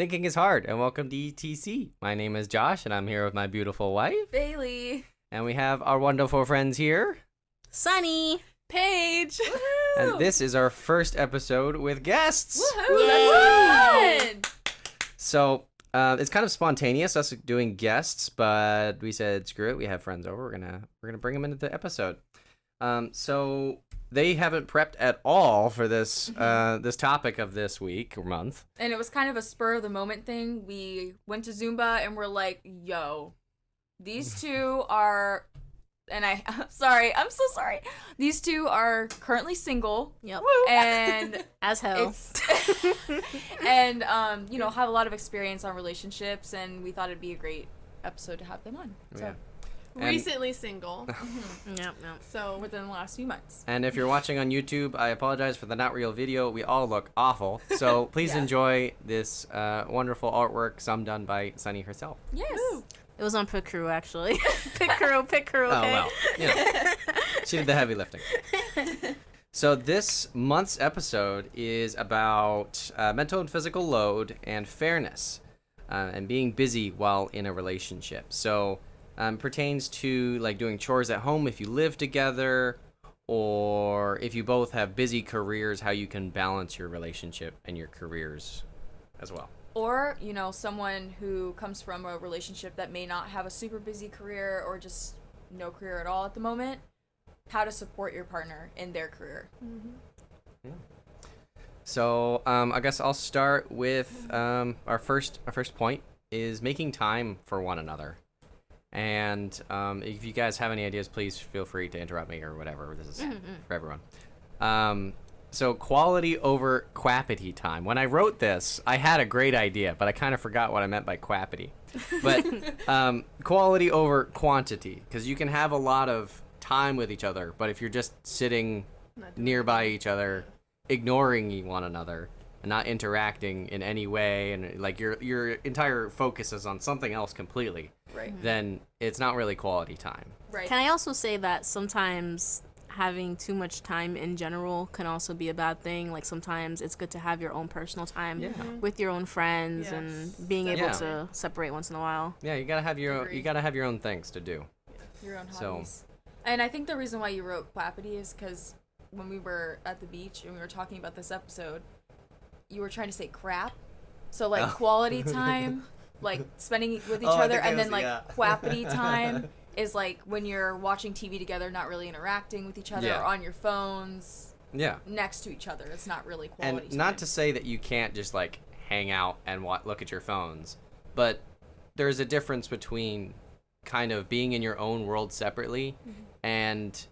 Thinking is hard, and welcome to ETC. My name is Josh, and I'm here with my beautiful wife. Bailey. And we have our wonderful friends here. Sunny. Paige. And this is our first episode with guests. Woohoo! That's fun! So, it's kind of spontaneous, us doing guests, but we said, screw it, we have friends over. We're gonna bring them into the episode. So they haven't prepped at all for this this topic of this week or month. And it was kind of a spur of the moment thing. We went to Zumba and we're like, yo, these two are, and I'm so sorry. These two are currently single. Yep. And As hell. it's, and, have a lot of experience on relationships, and we thought it'd be a great episode to have them on. So, Yeah. Recently single, Yep. so within the last few months. And if you're watching on YouTube, I apologize for the not real video. We all look awful. So please Yeah. enjoy this wonderful artwork, some done by Sunny herself. Yes. Woo. It was on Pit Crew, actually. Pit Crew, okay? Oh, well. You know, she did the heavy lifting. So this month's episode is about mental and physical load and fairness and being busy while in a relationship. So pertains to like doing chores at home if you live together, or if you both have busy careers, how you can balance your relationship and your careers as well. Or, someone who comes from a relationship that may not have a super busy career or just no career at all at the moment, how to support your partner in their career. So I guess I'll start with our first point is making time for one another. And if you guys have any ideas, please feel free to interrupt me or whatever. This is for everyone. So quality over quappity time. When I wrote this, I had a great idea, but I kind of forgot what I meant by quappity. But quality over quantity, because you can have a lot of time with each other, but if you're just sitting nearby each other, ignoring one another, and not interacting in any way, and like your entire focus is on something else completely, Right. then it's not really quality time. Right. Can I also say that sometimes having too much time in general can also be a bad thing? Like sometimes it's good to have your own personal time Yeah. with your own friends Yes. and being able Yeah. to separate once in a while. Yeah, you gotta have your Agree. you gotta have your own things to do. Your own So- hobbies. And I think the reason why you wrote quappity is because when we were at the beach and we were talking about this episode, you were trying to say crap. So, like, Oh. quality time, like, spending with each Oh, I other, think I and then, was- like, yeah. quappity time is, like, when you're watching TV together, not really interacting with each other, Yeah. or on your phones Yeah. next to each other. It's not really quality And time. not to say that you can't just like hang out and look at your phones, but there's a difference between kind of being in your own world separately and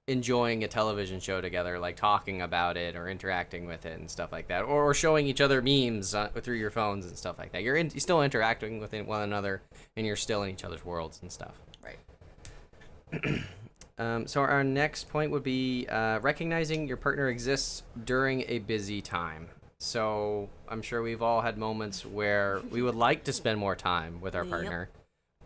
enjoying a television show together, like talking about it or interacting with it and stuff like that, or showing each other memes through your phones and stuff like that. You're still interacting with one another, and you're still in each other's worlds and stuff. Right. So our next point would be recognizing your partner exists during a busy time. So I'm sure we've all had moments where we would like to spend more time with our Yep. partner,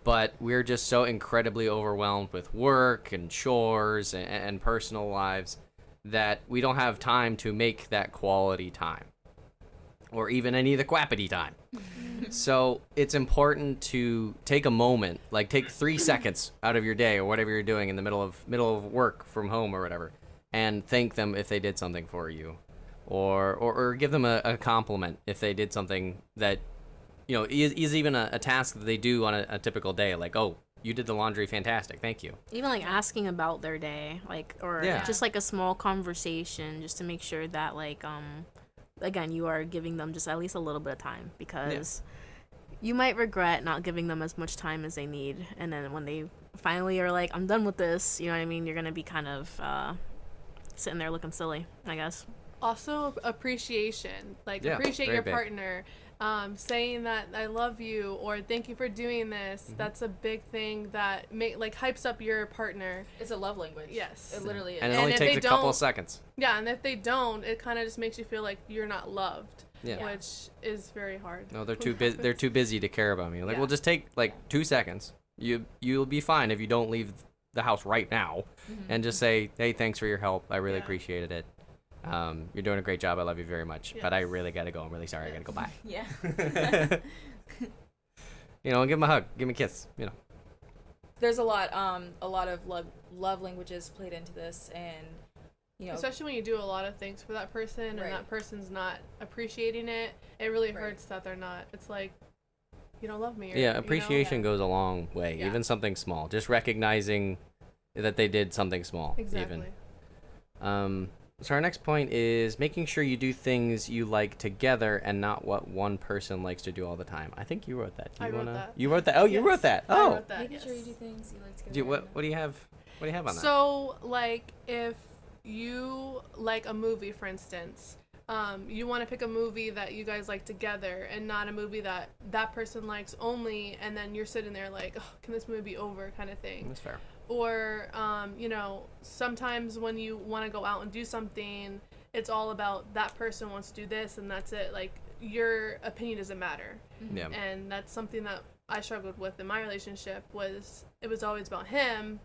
but we're just so incredibly overwhelmed with work and chores and personal lives that we don't have time to make that quality time or even any of the quappity time. So it's important to take a moment, like take 3 seconds out of your day or whatever you're doing in the middle of work from home or whatever, and thank them if they did something for you, or give them a compliment if they did something that is even a task that they do on a typical day, like, oh, you did the laundry, fantastic, thank you. Even like asking about their day, like, or Yeah. just like a small conversation just to make sure that like again, you are giving them just at least a little bit of time, because you might regret not giving them as much time as they need, and then when they finally are like, I'm done with this, you know what I mean, you're gonna be kind of sitting there looking silly, I guess. also appreciation. Like, Yeah, appreciate very your big. partner. Saying that I love you or thank you for doing this. Mm-hmm. That's a big thing that hypes up your partner. It's a love language. Yes. It literally is. And it And only if takes they a couple of don't- seconds. Yeah, and if they don't, it kind of just makes you feel like you're not loved, Yeah. which is very hard. No, they're too busy. They're too busy to care about me. Like, Yeah. well, just take like 2 seconds. You'll be fine if you don't leave the house right now, and just say, hey, thanks for your help. I really Yeah. appreciated it. You're doing a great job. I love you very much, but I really gotta go. I'm really sorry. I gotta go. Bye. Yeah. You know, give him a hug, give him a kiss. You know. There's a lot of love languages played into this, and you know, especially when you do a lot of things for that person and Right. that person's not appreciating it, it really Right. hurts that they're not. It's like, you don't love me. Or, Yeah, you know? appreciation goes a long way. Yeah. Even something small, just recognizing that they did something small. Exactly. Even. So our next point is making sure you do things you like together and not what one person likes to do all the time. I think you wrote that. Do I you wrote wanna... that. You wrote that. Oh, you Yes, wrote that. I Oh. wrote that, making sure you yes. do things you like to Do you, what do you have? What do you have on that? So, like, if you like a movie, for instance, you want to pick a movie that you guys like together and not a movie that that person likes only, and then you're sitting there like, oh, can this movie be over, kind of thing. That's fair. Or, you know, sometimes when you want to go out and do something, it's all about that person wants to do this and that's it. Like, your opinion doesn't matter. Yeah. And that's something that I struggled with in my relationship, was it was always about him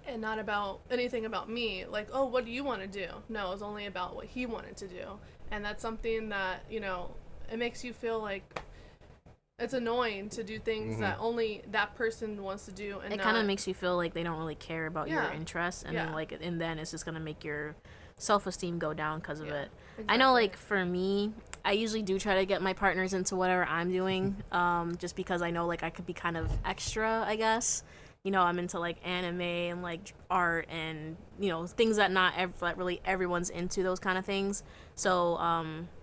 and not about anything about me. Like, oh, what do you want to do? No, it was only about what he wanted to do. And that's something that, you know, it makes you feel like it's annoying to do things that only that person wants to do, and It kind of makes you feel like they don't really care about your Yeah. interests, and Yeah. then it's just gonna make your self-esteem go down because of Yeah, it. I know, exactly. like, for me, I usually do try to get my partners into whatever I'm doing, just because I know, like, I could be kind of extra, I guess. You know, I'm into, like, anime and, like, art and, you know, things that that really everyone's into, those kind of things. So,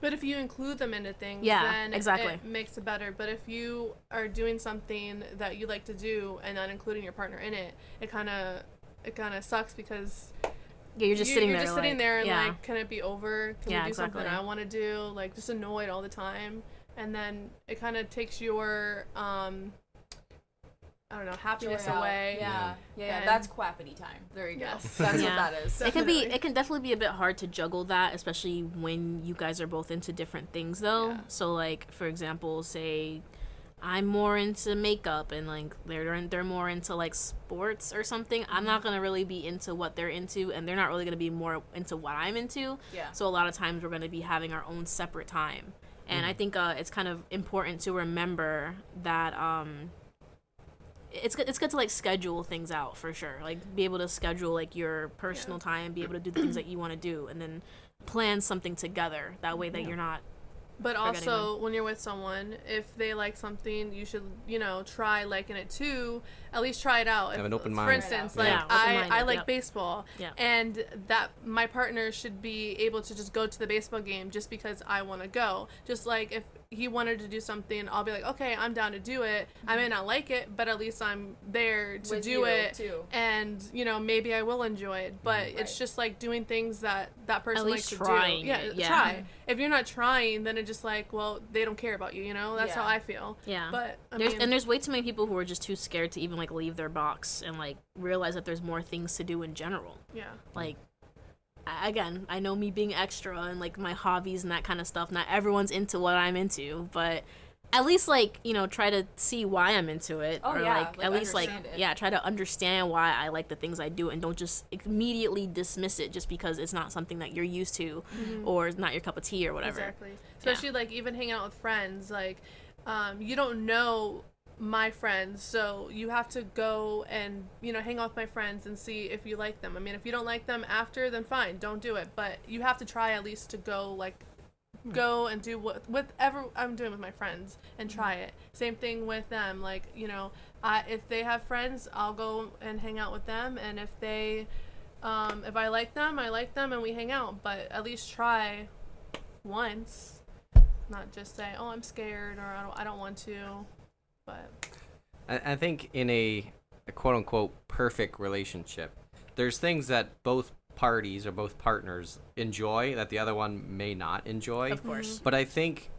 But if you include them into things, Yeah, then exactly. it makes it better. But if you are doing something that you like to do and not including your partner in it, it kind of sucks, because yeah, you're just sitting there, just sitting like, there and yeah. like, can it be over? Can Yeah, we do something exactly. I want to do? Like, just annoyed all the time, and then it kind of takes your I don't know, happiness Joy out. away. Yeah. And- That's quappity time. There you go. Yes. That's Yeah. what that is. Definitely. It can definitely be a bit hard to juggle that, especially when you guys are both into different things, though. Yeah. So, like, for example, say I'm more into makeup and, like, they're more into, like, sports or something. I'm not gonna really be into what they're into, and they're not really gonna be more into what I'm into. Yeah. So a lot of times we're gonna be having our own separate time, and I think it's kind of important to remember that it's good to, like, schedule things out, for sure. Like, be able to schedule, like, your personal time, be able to do the things that you want to do, and then plan something together. That way that you're not. But forgetting also, when you're with someone, if they like something, you should, you know, try liking it too. At least try it out. Have an open For mind. instance, Yeah. like, Yeah, I open-minded, like yep. baseball, Yeah. and that my partner should be able to just go to the baseball game just because I want to go. Just like if he wanted to do something, I'll be like, okay, I'm down to do it. I may not like it, but at least I'm there to With do you, it. too. And, you know, maybe I will enjoy it. But it's Right. just like doing things that that person least likes to trying do. it, yeah. Try. If you're not trying, then it's just like, well, they don't care about you, you know? That's Yeah. how I feel. Yeah. But, I There's mean, and there's way too many people who are just too scared to even, like, leave their box and, like, realize that there's more things to do in general. yeah. Like, again, I know me being extra and, like, my hobbies and that kind of stuff, not everyone's into what I'm into, but at least, like, you know, try to see why I'm into it. Oh, or yeah, like, like, at least, like, understand it. yeah, try to understand why I like the things I do, and don't just immediately dismiss it just because it's not something that you're used to or it's not your cup of tea or whatever. Exactly. Especially, like, even hanging out with friends. Like, you don't know my friends, so you have to go and, you know, hang out with my friends and see if you like them. I mean, if you don't like them after, then fine, don't do it. But you have to try at least to go, like, go and do whatever I'm doing with my friends and try it. Same thing with them. Like, you know, if they have friends, I'll go and hang out with them. And if they, if I like them, and we hang out. But at least try once, not just say, oh, I'm scared, or I don't want to. But I think in a quote unquote perfect relationship, there's things that both parties or both partners enjoy that the other one may not enjoy. Of course. But I think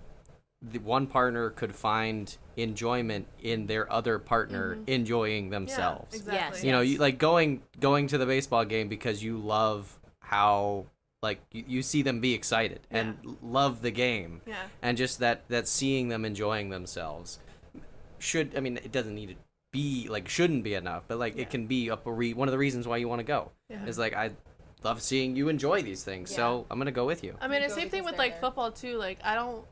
the one partner could find enjoyment in their other partner enjoying themselves. Yeah, exactly. Yes. You know, you like going to the baseball game because you love how, like, you see them be excited and love the game. Yeah. And just that seeing them enjoying themselves it doesn't need to be, like, shouldn't be enough, but, like, it can be one of the reasons why you want to go. Yeah. Is like, love seeing you enjoy these things. So I'm gonna go with you. I mean, You the go same thing because with they're like there. football too. Like I don't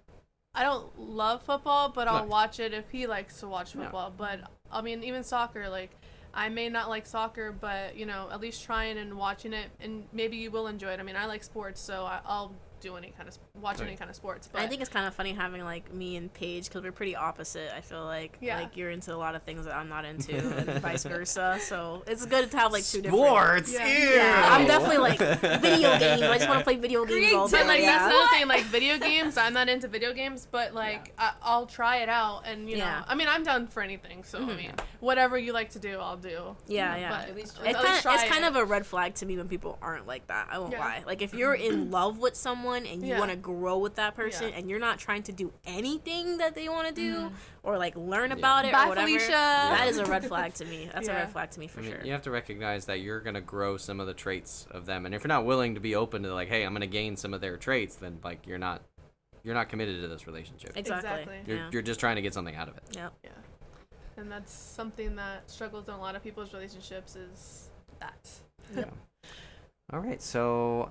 love football, but I'll No. watch it if he likes to watch Yeah. football. But I mean, even soccer, like I may not like soccer, but you know, at least trying and watching it, and maybe you will enjoy it. I mean, I like sports, so I'll do any kind of watch any Right. kind of sports. But I think it's kind of funny having like me and Paige because we're pretty opposite. I feel like Yeah. like you're into a lot of things that I'm not into, and vice versa. So it's good to have like two different. Sports. Yeah. Ew. Yeah, I'm definitely like video games. I just want to play video games all day. But like yeah. that's another thing, like video games. I'm not into video games, but like I'll try it out, and you Yeah. know, I mean, I'm down for anything. So I mean, whatever you like to do, I'll do. Yeah, yeah. But At least It's try kind it. of a red flag to me when people aren't like that. I won't Yeah. lie. Like if you're in love with someone and you Yeah. want to grow with that person Yeah. and you're not trying to do anything that they want to do or like learn about it Bye, or whatever, Felicia. that is a red flag to me. That's a Yeah. red flag to me for I mean, sure. you have to recognize that you're gonna grow some of the traits of them, and if you're not willing to be open to like, hey, I'm gonna gain some of their traits, then like you're not committed to this relationship. Exactly. You're Yeah. you're just trying to get something out of it. Yep. Yeah, and that's something that struggles in a lot of people's relationships is that. Yeah. All right, so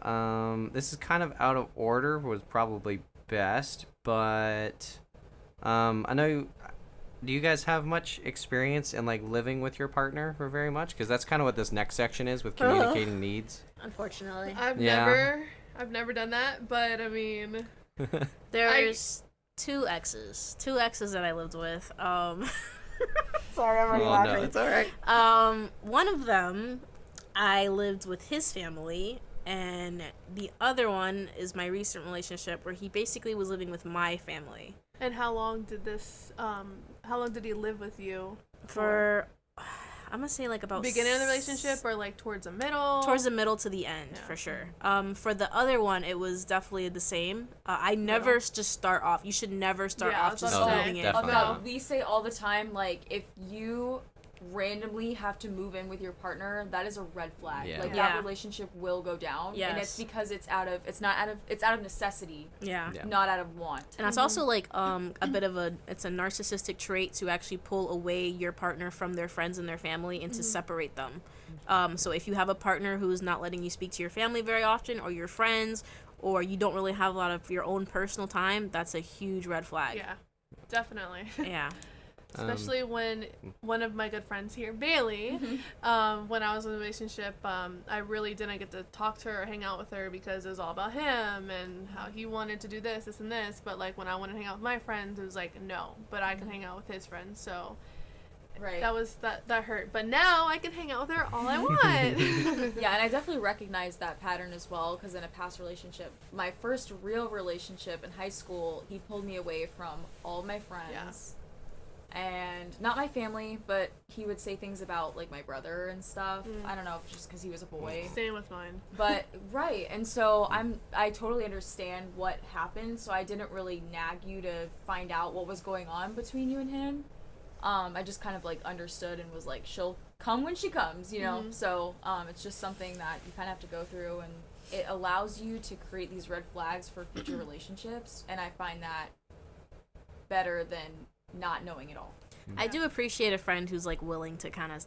this is kind of out of order, was probably best, but I know. Do you guys have much experience in like living with your partner for very much? Because that's kind of what this next section is with communicating needs. Unfortunately. Yeah. I've never done that, but I mean, There's two exes that I lived with. Sorry, I'm Oh, no, it's all right. One of them, I lived with his family, and the other one is my recent relationship where he basically was living with my family and how long did he live with you? for I'm gonna say like about Beginning of the relationship or like towards the middle? towards the middle to the end Yeah. for sure. For the other one, it was definitely the same. I never just start off. You should never start Yeah, I off was just about to say. living it. Definitely. No, we say all the time, like, if you randomly have to move in with your partner, that is a red flag. Yeah. Like Yeah. that relationship will go down. And it's Yes. because it's out of necessity, Yeah. Yeah. not out of want. And it's also like a bit of it's a narcissistic trait to actually pull away your partner from their friends and their family and to separate them. So if you have a partner who's not letting you speak to your family very often or your friends, or you don't really have a lot of your own personal time, that's a huge red flag. Yeah, definitely. Yeah. Especially when one of my good friends here, Bailey, when I was in a relationship, I really didn't get to talk to her or hang out with her because it was all about him and how he wanted to do this, and this. But like when I wanted to hang out with my friends, it was like no, but I can hang out with his friends. So Right. that hurt. But now I can hang out with her all I want. Yeah, and I definitely recognize that pattern as well because in a past relationship, my first real relationship in high school, he pulled me away from all my friends. And not my family, but he would say things about like my brother and stuff. I don't know if it's just because he was a boy. Same with mine. But right, and so I totally understand what happened, so I didn't really nag you to find out what was going on between you and him. I just kind of like understood and was like, she'll come when she comes, you know. So it's just something that you kind of have to go through, and it allows you to create these red flags for future relationships, and I find that better than not knowing it all. I do appreciate a friend who's like willing to kind of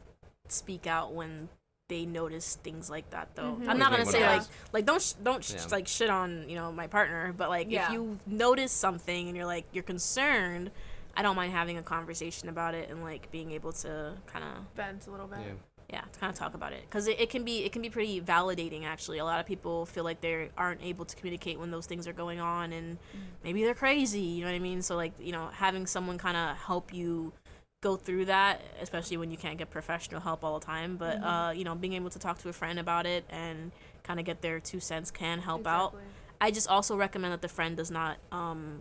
speak out when they notice things like that though. I'm not gonna Like say what like don't Yeah. like shit on, you know, my partner, but like Yeah. if you notice something and you're concerned, I don't mind having a conversation about it and like being able to kind of Bends a little bit. Yeah. to kind of talk about it because it can be pretty validating actually. A lot of people feel like they aren't able to communicate when those things are going on and maybe they're crazy, you know what I mean? So like, you know, having someone kind of help you go through that, especially when you can't get professional help all the time, but you know, being able to talk to a friend about it and kind of get their 2 cents can help out. Exactly. I just also recommend that the friend does not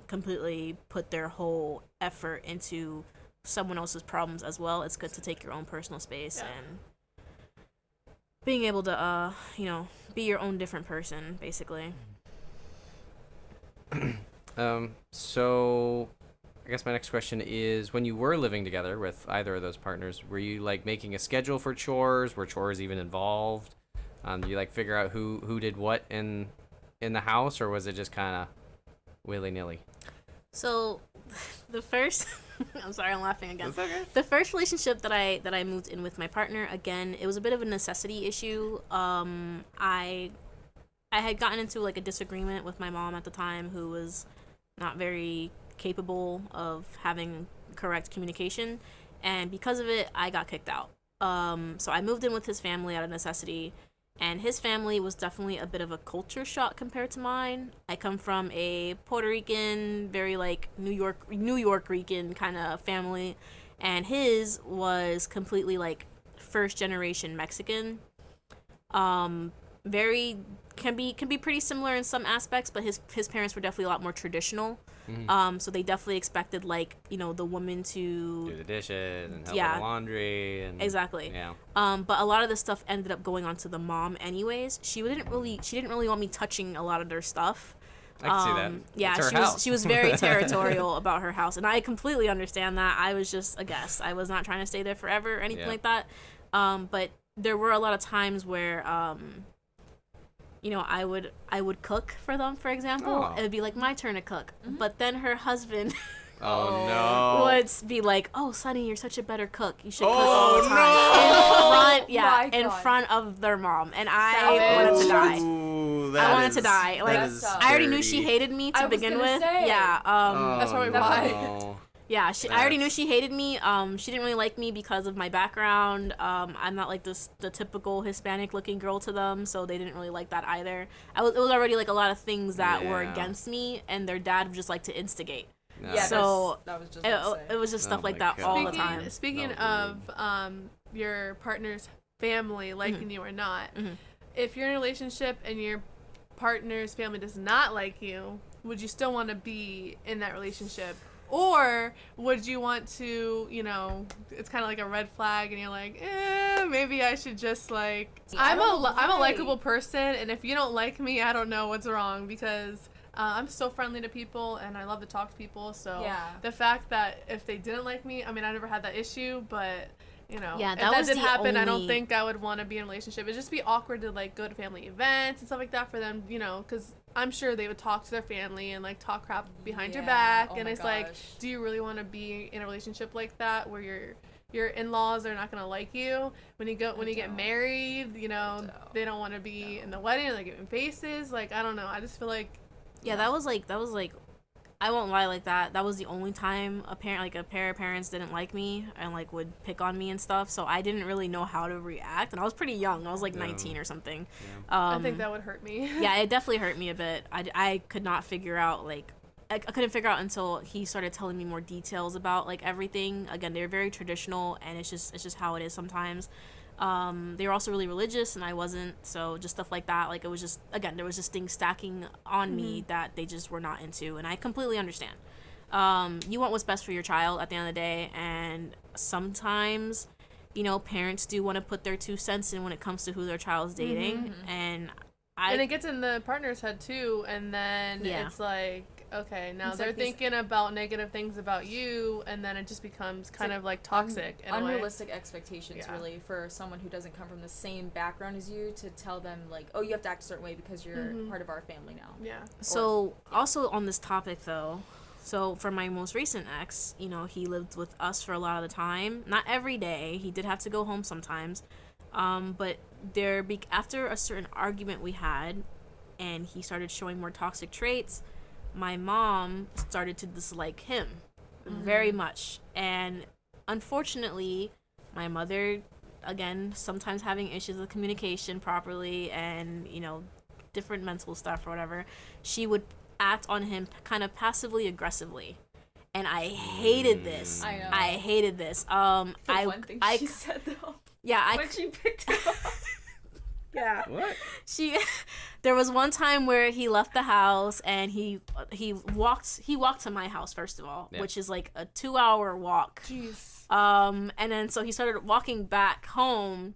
completely put their whole effort into someone else's problems as well. It's good to take your own personal space Yeah. and being able to, you know, be your own different person, basically. So I guess my next question is, when you were living together with either of those partners, were you like making a schedule for chores? Were chores even involved? Do you like figure out who did what in the house, or was it just kind of willy-nilly? So the first I'm sorry, I'm laughing again. That's okay. The first relationship that I moved in with my partner, again, it was a bit of a necessity issue. I had gotten into like a disagreement with my mom at the time, who was not very capable of having correct communication, and because of it, I got kicked out. So I moved in with his family out of necessity, and his family was definitely a bit of a culture shock compared to mine. I come from a Puerto Rican, very like New York Rican kind of family, and his was completely like first generation Mexican. Very can be pretty similar in some aspects, but his parents were definitely a lot more traditional. So they definitely expected like, you know, the woman to do the dishes and help Yeah. with the laundry and exactly. yeah. But a lot of the stuff ended up going on to the mom anyways. She didn't really want me touching a lot of their stuff. I can see that. Yeah, It's her house. she was very territorial about her house, and I completely understand that. I was just a guest. I was not trying to stay there forever or anything Yeah. like that. But there were a lot of times where you know, I would cook for them, for example. Oh. It would be like my turn to cook. But then her husband Oh no. would be like, "Oh, Sonny, you're such a better cook. You should cook Oh, all the time." no! My In God. front of their mom, and I Savage. wanted to die. Ooh, I that wanted to is- die. that Like, is I already knew she dirty. hated me to I was begin gonna with. say. Yeah. That's probably Oh, why. no. Yeah, I already knew That's- she hated me. She didn't really like me because of my background. I'm not like the typical Hispanic looking girl to them, so they didn't really like that either. It was already like a lot of things that were Yeah. against me, and their dad would just like to instigate. No. Yeah, So, that was just It was just stuff Oh like my that God. all the time. Speaking That was of your partner's family liking you or not, Mhm. if you're in a relationship and your partner's family does not like you, would you still want to be in that relationship? Or would you want to, you know, it's kind of like a red flag and you're like, maybe I should just like, I I'm don't know a why. likable person, and if you don't like me, I don't know what's wrong, because I'm so friendly to people and I love to talk to people. So Yeah. the fact that if they didn't like me, I mean, I never had that issue, but you know, Yeah, if that that was did the happen, I don't only- think I would want to be in a relationship. It'd just be awkward to like go to family events and stuff like that for them, you know, because I'm sure they would talk to their family and like talk crap behind your Yeah. back, Oh and my it's like, gosh. do you really want to be in a relationship like that where your in-laws are not gonna like you when you get don't. married? You know, don't. they don't want to be in the wedding, they're giving faces. Like, I don't know. I just feel like Yeah, that was like I won't lie, like that was the only time a pair of parents didn't like me and like would pick on me and stuff. So I didn't really know how to react, and I was pretty young. I was like Yeah. 19 or something. I think that would hurt me. Yeah, it definitely hurt me a bit. I could not figure out like I couldn't figure out until he started telling me more details about like everything. Again, they're very traditional, and it's just how it is sometimes. They were also really religious, and I wasn't, so just stuff like that. Like, it was just, again, there was just things stacking on me that they just were not into, and I completely understand. You want what's best for your child at the end of the day, and sometimes, you know, parents do want to put their 2 cents in when it comes to who their child's dating, and And it gets in the partner's head too, and then Yeah. it's like, okay, now It's they're like these- thinking about negative things about you, and then it just becomes kind of like toxic in a way. Unrealistic expectations, Yeah. really, for someone who doesn't come from the same background as you, to tell them like, oh, you have to act a certain way because you're part of our family now. Yeah. So, also on this topic though, so for my most recent ex, you know, he lived with us for a lot of the time. Not every day. He did have to go home sometimes. But after a certain argument we had, and he started showing more toxic traits, my mom started to dislike him very much. And unfortunately, my mother, again, sometimes having issues with communication properly and, you know, different mental stuff or whatever, she would act on him kind of passively aggressively. And I hated this. I know. I hated this. The one thing she said though, yeah, when she picked him up. yeah. What? There was one time where he left the house and he walked to my house first of all, Yeah. which is like a 2-hour walk. Jeez. And then so he started walking back home,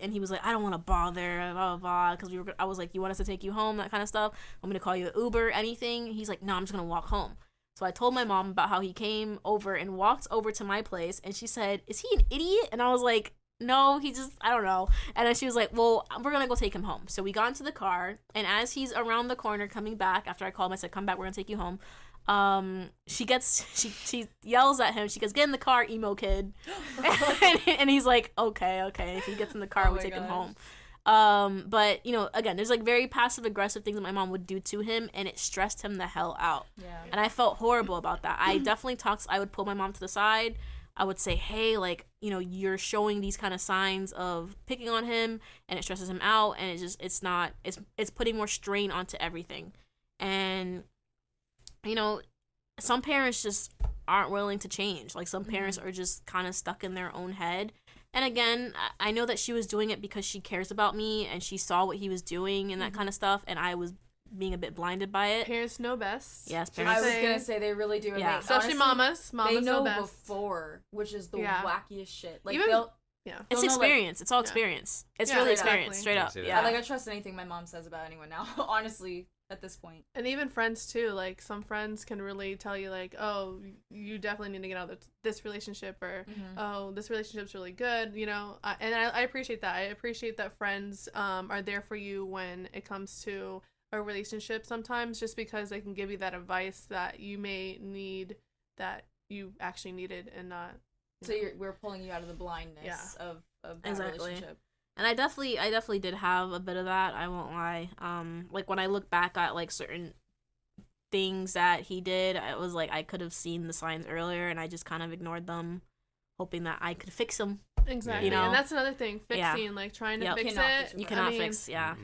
and he was like, I don't want to bother, blah blah blah, because I was like, you want us to take you home, that kind of stuff. I'm gonna call you an Uber, anything. He's like, no, I'm just gonna walk home. So I told my mom about how he came over and walked over to my place, and she said, is he an idiot? And I was like, no, I don't know. And then she was like, well, we're gonna go take him home. So we got into the car, and as he's around the corner coming back, after I called him, I said, come back, we're gonna take you home. she yells at him. She goes, "Get in the car, emo kid," and he's like, "Okay." He gets in the car. Oh we my take him gosh. home. But again, there's like very passive aggressive things that my mom would do to him, and it stressed him the hell out. Yeah. And I felt horrible about that. I definitely I would pull my mom to the side. I would say, hey, like, you're showing these kind of signs of picking on him, and it stresses him out, and it's putting more strain onto everything. And, some parents just aren't willing to change. Like, some parents are just kind of stuck in their own head. And again, I know that she was doing it because she cares about me, and she saw what he was doing and that kind of stuff, and I was being a bit blinded by it. Parents know best. Yes, I parents. was gonna say they really do. Yeah. Especially honestly, mamas. They Mamas know best. before, which is the Yeah. wackiest shit. Like Even- they'll. Yeah. It's Don't know, like- experience. It's all experience. It's Yeah, really exactly. experience, straight I up. see that. Yeah. I trust anything my mom says about anyone now. Honestly, at this point. And even friends too. Like some friends can really tell you like, oh, you definitely need to get out of this relationship, or oh, this relationship's really good. And I appreciate that. I appreciate that friends are there for you when it comes to a relationship. Sometimes just because they can give you that advice that you may need, that you actually needed, and not. So we're pulling you out of the blindness of that Exactly. relationship. And I definitely did have a bit of that, I won't lie. Like when I look back at like certain things that he did, I was like, I could have seen the signs earlier, and I just kind of ignored them, hoping that I could fix them. Exactly. You know? And that's another thing, fixing, Yeah. like trying to Yep. fix Cannot it. fix it. You I cannot mean, fix, yeah.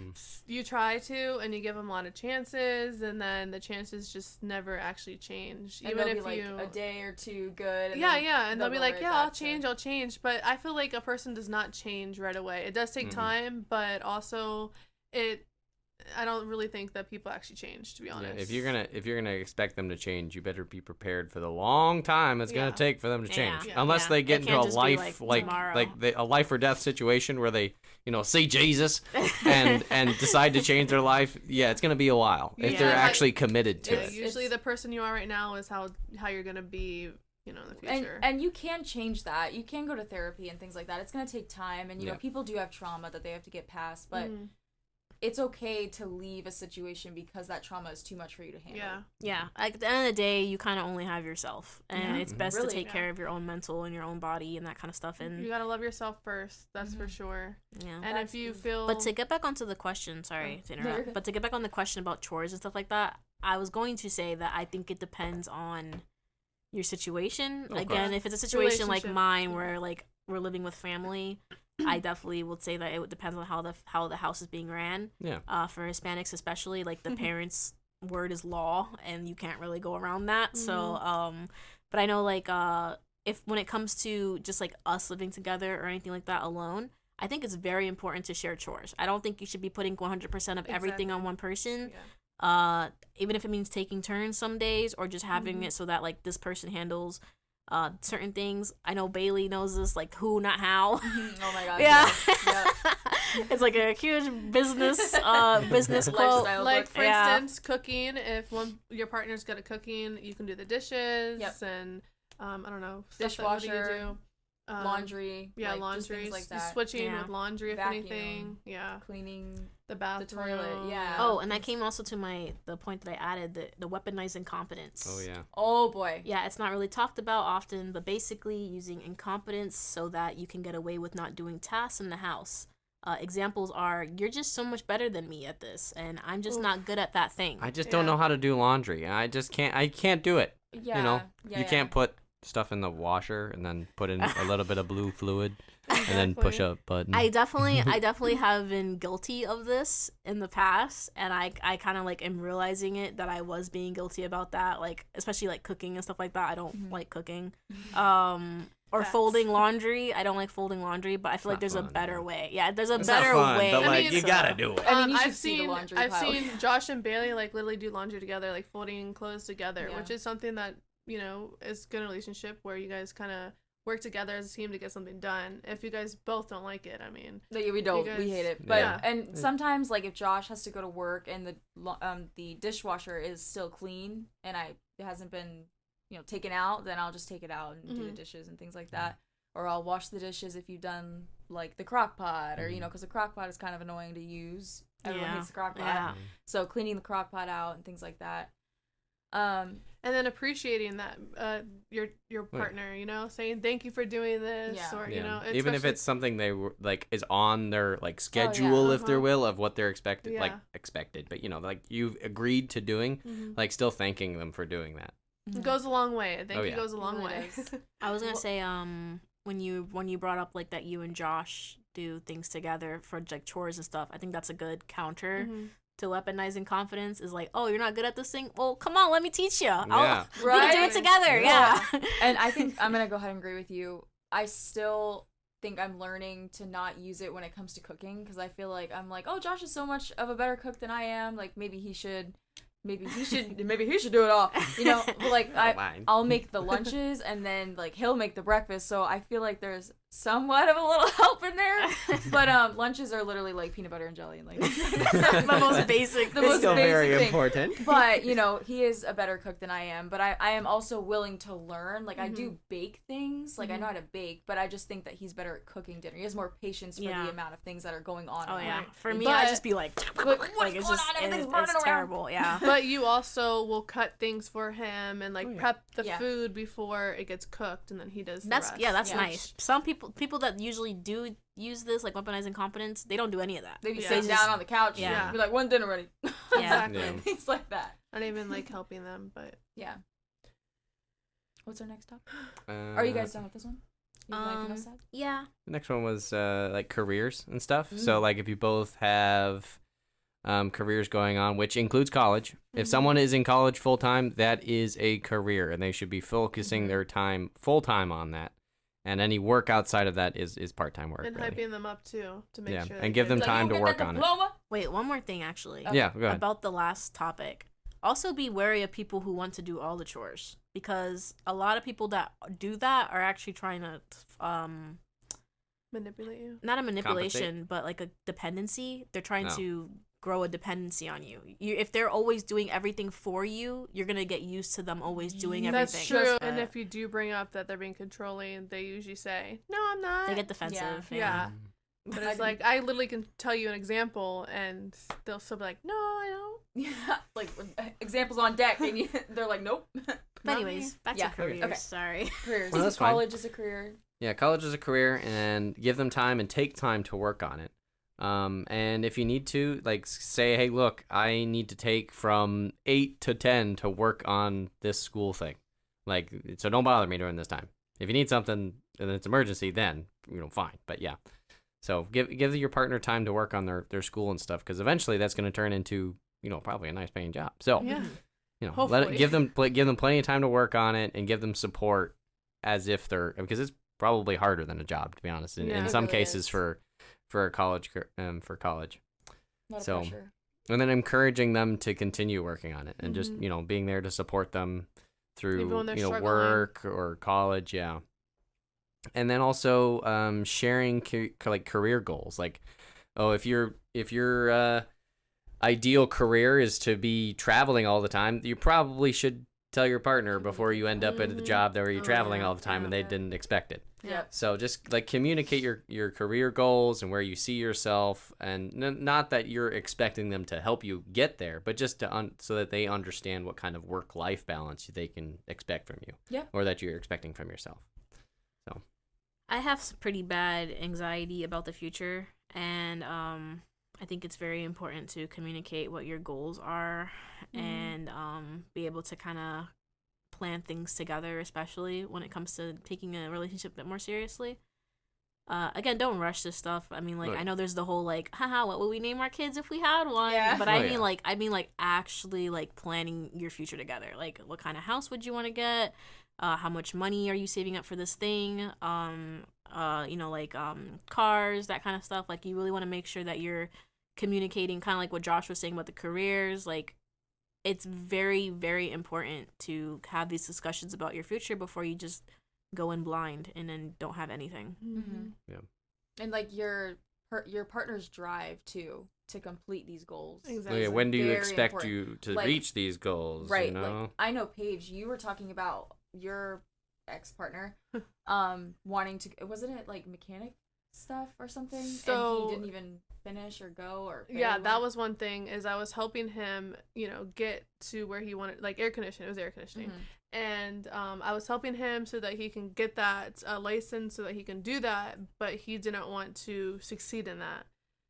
You try to, and you give them a lot of chances, and then the chances just never actually change. And Even they'll if be, you like, a day or two good. And yeah, then yeah, and they'll be go like, right yeah, back I'll change. But I feel like a person does not change right away. It does take time, but also I don't really think that people actually change, to be Yeah, honest. if you're gonna expect them to change, you better be prepared for the long time it's Yeah. gonna take for them to Yeah. change. Yeah. Unless Yeah. they get It into can't a just be, life like, tomorrow. a life or death situation where they see Jesus and decide to change their life. Yeah, it's gonna be a while if Yeah. they're Like, actually committed to Yeah, it. usually It's- the person you are right now is how you're gonna be, in the future. And you can change that. You can go to therapy and things like that. It's gonna take time, and Yeah. people do have trauma that they have to get past, but Mhm. it's okay to leave a situation because that trauma is too much for you to handle. Yeah. Yeah, like at the end of the day, you kind of only have yourself, and Yeah. it's best Really, to take yeah. care of your own mental and your own body and that kind of stuff. And You gotta love yourself first. That's for sure. yeah, And That's if you the- feel, but to get back onto the question, sorry to you're interrupt, good. but to get back on the question about chores and stuff like that, I was going to say that I think it depends on your situation. Okay. Again, if it's a situation like Relationship. mine where like we're living with family, I definitely would say that it depends on how the house is being ran. Yeah. For Hispanics especially, like the parents' word is law, and you can't really go around that. So, but I know like if when it comes to just like us living together or anything like that alone, I think it's very important to share chores. I don't think you should be putting 100% of everything on one person. Even if it means taking turns some days, or just having it so that like this person handles certain things. I know Bailey knows this, like who, not how. Oh my god. Yeah. Yes. It's like a huge business quote. Lifestyle. like book. for Yeah. instance, cooking. If your partner's good at cooking, you can do the dishes. Yep. And I don't know, stuff that- what do you Dishwasher, do? Laundry. Yeah, like, just laundry. things like s- that. Switching Yeah. with laundry, if Vacuum. anything. Yeah, Cleaning. the bathroom. toilet, yeah. Oh, and that came also to the point that I added, the weaponized incompetence. Oh yeah. Oh boy. Yeah, it's not really talked about often, but basically using incompetence so that you can get away with not doing tasks in the house. Examples are, you're just so much better than me at this, and I'm just not good at that thing. I just don't Yeah. know how to do laundry. I can't do it. Yeah. You can't put stuff in the washer and then put in a little bit of blue fluid and then push a button. I definitely have been guilty of this in the past, and I kind of like am realizing it, that I was being guilty about that, like especially like cooking and stuff like that. I don't like cooking. Or Facts. folding laundry. I don't like folding laundry, but I feel like not there's a fun, better though. way. Yeah, there's a It's not better fun, way. but I like mean, you so- gotta do it. I mean, you should I've see the seen laundry I've pile. seen Josh and Bailey like literally do laundry together, like folding clothes together, Yeah. which is something that is good in a relationship where you guys kind of work together as a team to get something done. If you guys both don't like it, I mean, No, yeah, we don't. You We guys- hate it. But Yeah. and sometimes like if Josh has to go to work and the dishwasher is still clean and it hasn't been taken out, then I'll just take it out and do the dishes and things like that. Or I'll wash the dishes if you've done like the crock pot, or because the crock pot is kind of annoying to use. Everyone Yeah. hates the crock pot. Yeah. So cleaning the crock pot out and things like that. And then appreciating that your partner, you know, saying thank you for doing this, Yeah. or Yeah. you know, Even if especially- it's something they were like is on their like yeah. schedule, if there Uh-huh. will, of what they're expected, like Yeah. expected, but you know, like you've agreed to doing, Mhm. like still thanking them for doing that. It goes a long way. I think Oh, it yeah. goes a long really way. does. I was gonna say, when you brought up like that you and Josh do things together for like chores and stuff, I think that's a good counter Mhm. to weaponizing confidence. Is like, oh, you're not good at this thing. Well, come on, let me teach you. Yeah. We can do it Right? together. Yeah. Yeah. And I think I'm gonna go ahead and agree with you. I still think I'm learning to not use it when it comes to cooking, because I feel like I'm like, oh, Josh is so much of a better cook than I am. Like maybe he should do it all. You know, but like I don't mind. I'll make the lunches and then like he'll make the breakfast. So I feel like there's somewhat of a little help in there. But lunches are literally like peanut butter and jelly and like the most basic. The It's most still basic very thing. important. But you know, he is a better cook than I am, but I am also willing to learn. Like I do bake things, like I know how to bake, but I just think that he's better at cooking dinner. He has more patience for Yeah. the amount of things that are going on. Oh around yeah. him. For me, But- I just be like, what's like it's going just on? Everything's it's burning around. terrible. Yeah. But you also will cut things for him and like Oh, yeah. prep the Yeah. food before it gets cooked, and then he does. That's the rest. yeah, that's Yeah. nice. Some people that usually do use this like weaponizing confidence, they don't do any of that. They be Yeah. sitting Just- down on the couch. Yeah. And be like, one dinner ready. Yeah. Exactly. Yeah. Things like that. Not even like helping them, but Yeah. What's our next topic? Uh, Are you guys done with this one? You have anything else to add? Yeah. The next one was like careers and stuff. So Mm. like if you both have careers going on, which includes college. If Mhm. someone is in college full time, that is a career, and they should be focusing Mhm. their time full time on that. And any work outside of that is part time work. and really. hyping them up too to make Yeah, sure. and they give them get- time you to get work that on it. diploma? Wait, one more thing actually. Okay. Yeah, go ahead. About the last topic. Also be wary of people who want to do all the chores, because a lot of people that do that are actually trying to manipulate you. not a manipulation, but like a dependency. They're trying No. to grow a dependency on you. If they're always doing everything for you, you're going to get used to them always doing everything. That's true. But And if you do bring up that they're being controlling, they usually say, "No, I'm not." they get defensive. Yeah. But it's like I literally can tell you an example, and they'll still be like, "No, I don't." Yeah. Like examples on deck, and they're like, nope. But Not anyways, me. back Yeah. to careers. Okay. Sorry. Careers. Well, that's fine. College is a career. Yeah, college is a career, and give them time and take time to work on it. And if you need to, like, say, hey, look, I need to take from 8 to 10 to work on this school thing. Like, so don't bother me during this time. If you need something and it's emergency, then, fine. But yeah. So give your partner time to work on their school and stuff, because eventually that's going to turn into, probably a nice paying job. So, Yeah. let it, Hopefully. give them plenty of time to work on it, and give them support as if they're, because it's probably harder than a job, to be honest, in Yeah. It some really cases is. for college for college. A lot of So, pressure. And then encouraging them to continue working on it, and just Mhm. being there to support them through Even when they're struggling. work or college. Yeah. And then also sharing like career goals, like, oh, if your ideal career is to be traveling all the time, you probably should tell your partner before you end up at a Mhm. job where you're Oh, traveling yeah, all the time and they yeah. didn't expect it. Yep. So just like communicate your career goals and where you see yourself, and not that you're expecting them to help you get there, but just to so that they understand what kind of work-life balance they can expect from you. Yep. Or that you're expecting from yourself. I have some pretty bad anxiety about the future, and I think it's very important to communicate what your goals are, and be able to kind of plan things together, especially when it comes to taking a relationship a bit more seriously. Again, don't rush this stuff. I mean, like, Right. I know there's the whole like, haha, what would we name our kids if we had one? Yeah. But Oh, I yeah. mean like actually like planning your future together. Like, what kind of house would you want to get? How much money are you saving up for this thing? Cars, that kind of stuff. Like, you really want to make sure that you're communicating, kind of like what Josh was saying about the careers. Like, it's very, very important to have these discussions about your future before you just go in blind and then don't have anything. Mhm. Yeah. And like your partner's drive too to complete these goals. Exactly. Yeah, when do you very expect important. you to Like, reach these goals? Right. You know? Like I know Paige, you were talking about your ex partner wanting to, wasn't it like mechanic stuff or something, So- and he didn't even finish or go or pay Yeah, what- that was one thing, is I was helping him, get to where he wanted, like air conditioning. It was air conditioning. Mhm. And I was helping him so that he can get that license so that he can do that, but he didn't want to succeed in that.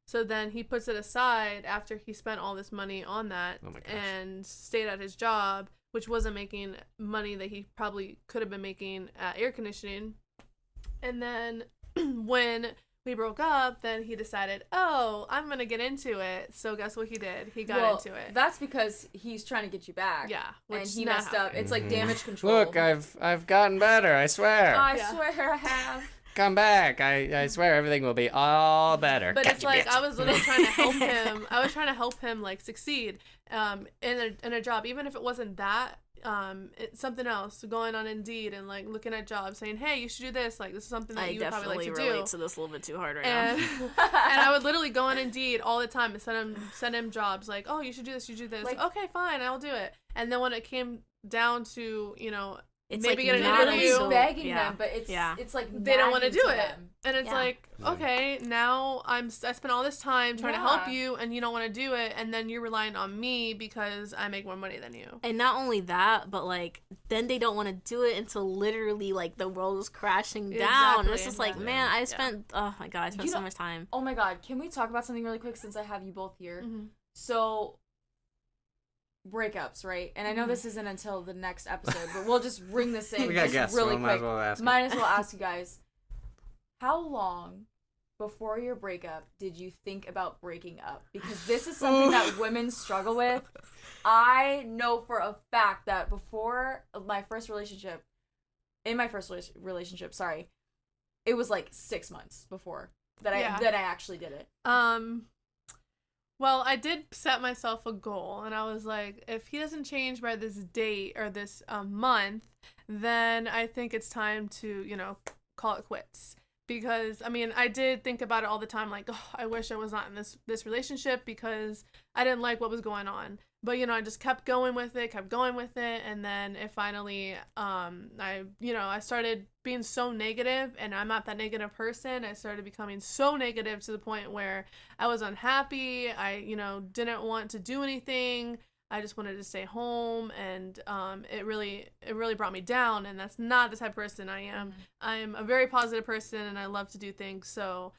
So then he puts it aside after he spent all this money on that Oh my gosh. and stayed at his job, which wasn't making money that he probably could have been making at air conditioning. And then when we broke up, then he decided, oh, I'm going to get into it. So guess what he did? He got Well, into it. That's because he's trying to get you back. Yeah. And which he not messed up. happening. It's like Mhm. damage control. Look, I've gotten better. I swear. I Yeah. swear I have. Come back. I swear everything will be all better. But it's Gotcha, like bitch. I was literally trying to help him. I was trying to help him like succeed in a job, even if it wasn't that. It's something else, going on Indeed and like looking at jobs, saying, "Hey, you should do this. Like this is something that I you would probably definitely like to relate do." to this a little bit too hard right And now. and I would literally go on Indeed all the time and send him jobs like, "Oh, you should do this. You should do this." Like- Okay, fine, I'll do it. And then when it came down to It's maybe like get an not interview. Literally until- begging yeah. them, but Yeah. it's like they don't want to nagging do it, them. and it's Yeah. like, Yeah. okay, now I spent all this time trying to help Yeah. you, and you don't want to do it, and then you're relying on me because I make more money than you. And not only that, but like then they don't want to do it until literally like the world is crashing down. And it's Exactly. just like, Yeah. man, I Yeah. spent oh my god, I spent You so know- much time. Oh my god, can we talk about something really quick since I have you both here? Mm-hmm. So, breakups, right? And I know Mhm. this isn't until the next episode, but we'll just bring this in we got just guests. really so might as quick. well ask. Might as well ask you guys, how long before your breakup did you think about breaking up? Because this is something that women struggle with. I know for a fact that before my first relationship, sorry, it was like 6 months before that Yeah. I actually did it. Well, I did set myself a goal, and I was like, if he doesn't change by this date or this month, then I think it's time to, call it quits. Because, I mean, I did think about it all the time, like, oh, I wish I was not in this relationship because I didn't like what was going on. But, I just kept going with it, and then it finally, I started being so negative, and I'm not that negative person. I started becoming so negative to the point where I was unhappy. I, didn't want to do anything. I just wanted to stay home, and it really brought me down, and that's not the type of person I am. I'm a very positive person, and I love to do things. So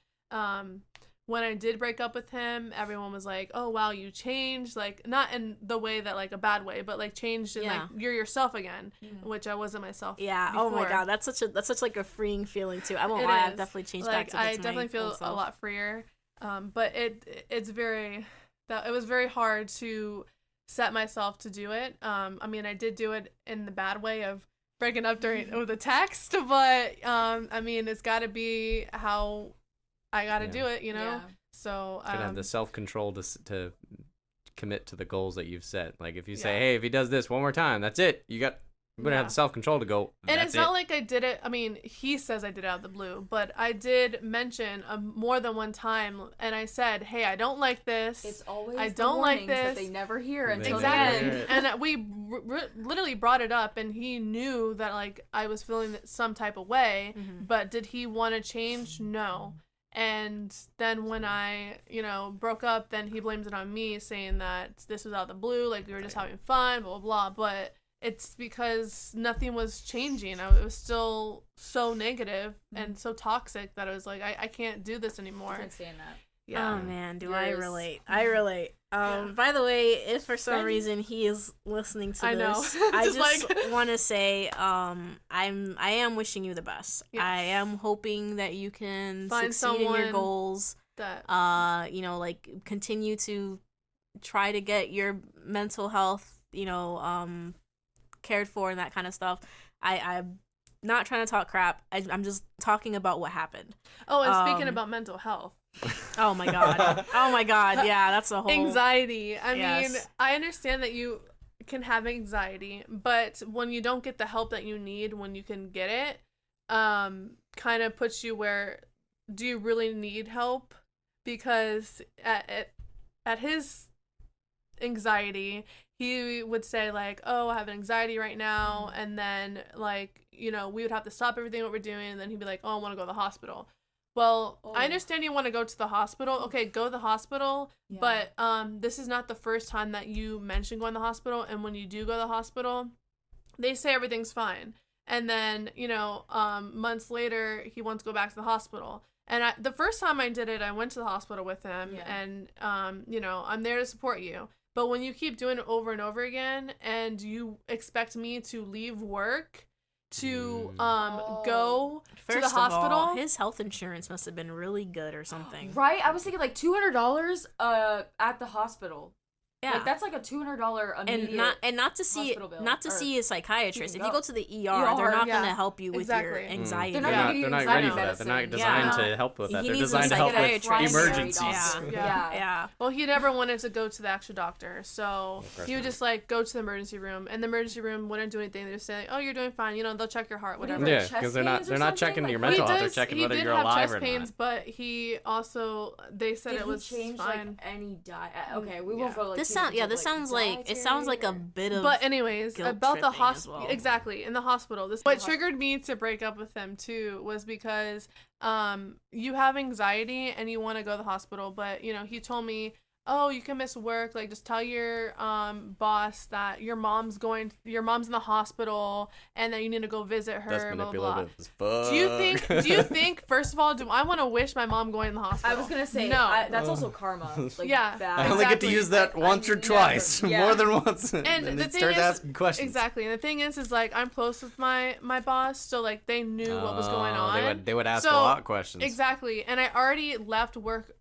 when I did break up with him, everyone was like, oh wow, you changed, like not in the way that like a bad way, but like changed and Yeah. like you're yourself again, which I wasn't myself. Yeah. Oh my before. god, that's such like a freeing feeling too. I won't It lie, is. I've definitely changed Like back to I to my definitely feel old a self. lot freer, but it was very hard to set myself to do it. I mean, I did do it in the bad way of breaking up with a text, but I mean, it's got to be how I got to Yeah. do it, Yeah. So Gotta have the self-control to commit to the goals that you've set. Like if you say, Yeah. hey, if he does this one more time, that's it. You're gonna have Yeah. the self-control to go. And that's it's not it. like I did it. I mean, he says I did it out of the blue, but I did mention more than one time, and I said, "Hey, I don't like this." It's always I the don't like warnings that this. they never hear They until never the hear end. it. And we literally brought it up, and he knew that like I was feeling some type of way. Mhm. But did he want to change? No. And then when I, broke up, then he blamed it on me, saying that this was out of the blue, like we were just having fun, blah, blah, blah. But it's because nothing was changing. It was still so negative and so toxic that I was like, I can't do this I anymore. can't stand that. Yeah. Oh man, do I Yours. relate? I relate. Yeah. By the way, if for some Same. reason he is listening to I know. this, I Just just like- want to say, I am wishing you the best. Yes. I am hoping that you can Find succeed in your someone goals. That Like continue to try to get your mental health, cared for and that kind of stuff. I'm not trying to talk crap. I'm just talking about what happened. Oh, and speaking Um, about mental health. Oh my god. Oh my god. Yeah, that's a whole Anxiety. I mean, Yes. I understand that you can have anxiety, but when you don't get the help that you need when you can get it, kind of puts you where, do you really need help? Because at his anxiety, he would say like, oh, I have anxiety right now, and then like, we would have to stop everything what we're doing, and then he'd be like, oh, I want to go to the hospital. Well, Oh. I understand you want to go to the hospital. Okay, go to the hospital. Yeah. But this is not the first time that you mention going to the hospital. And when you do go to the hospital, they say everything's fine. And then, months later, he wants to go back to the hospital. And the first time I did it, I went to the hospital with him. Yeah. And, I'm there to support you. But when you keep doing it over and over again and you expect me to leave work to go to the First of hospital. all, his health insurance must have been really good or something. Right? I was thinking like $200 at the hospital. Yeah. Like that's like a $200 immediate. And not to see hospital bill, not to or see a psychiatrist. you If can you go. go to the ER, they're not yeah. gonna help you with your Exactly. anxiety. They're They're not not, gonna give they're you not ready anxiety for that. They're not medicine. designed Yeah. to help with He that. They're needs a designed to help with psychiatrist. emergencies. Yeah. Yeah. Yeah. Well, he never wanted to go to the actual doctor, so course he would not. just like go to the emergency room, and the emergency room wouldn't do anything. They just say, "Oh, you're doing fine. They'll check your heart, What do you whatever." have, Yeah, chest because they're pains not or they're not something? checking your Like, mental he health. They're does. checking He whether did you're have alive chest or pains, not. but he also they said Did it was he change fine. like any diet? Okay, we won't go like. This too sound deep, this like, sounds like it sounds like a dietary bit of But anyways, guilt about the tripping as hospital, well. exactly in the hospital. What triggered me to break up with him too was because you have anxiety and you want to go to the hospital, but he told me, "Oh, you can miss work. Like, just tell your boss that your mom's in the hospital, and that you need to go visit her." That's blah, blah, blah. manipulative as fuck. Do you think? First of all, do I want to wish my mom going to the hospital? I was gonna say no. that's also karma. Like, Yeah. bad. I only get to Exactly. use that once or never- twice, yeah. more than once. And then the it thing starts is- asking questions. Exactly, and the thing is like I'm close with my boss, so like they knew what was going Oh, on. They would ask So, a lot of questions. Exactly, and I already left work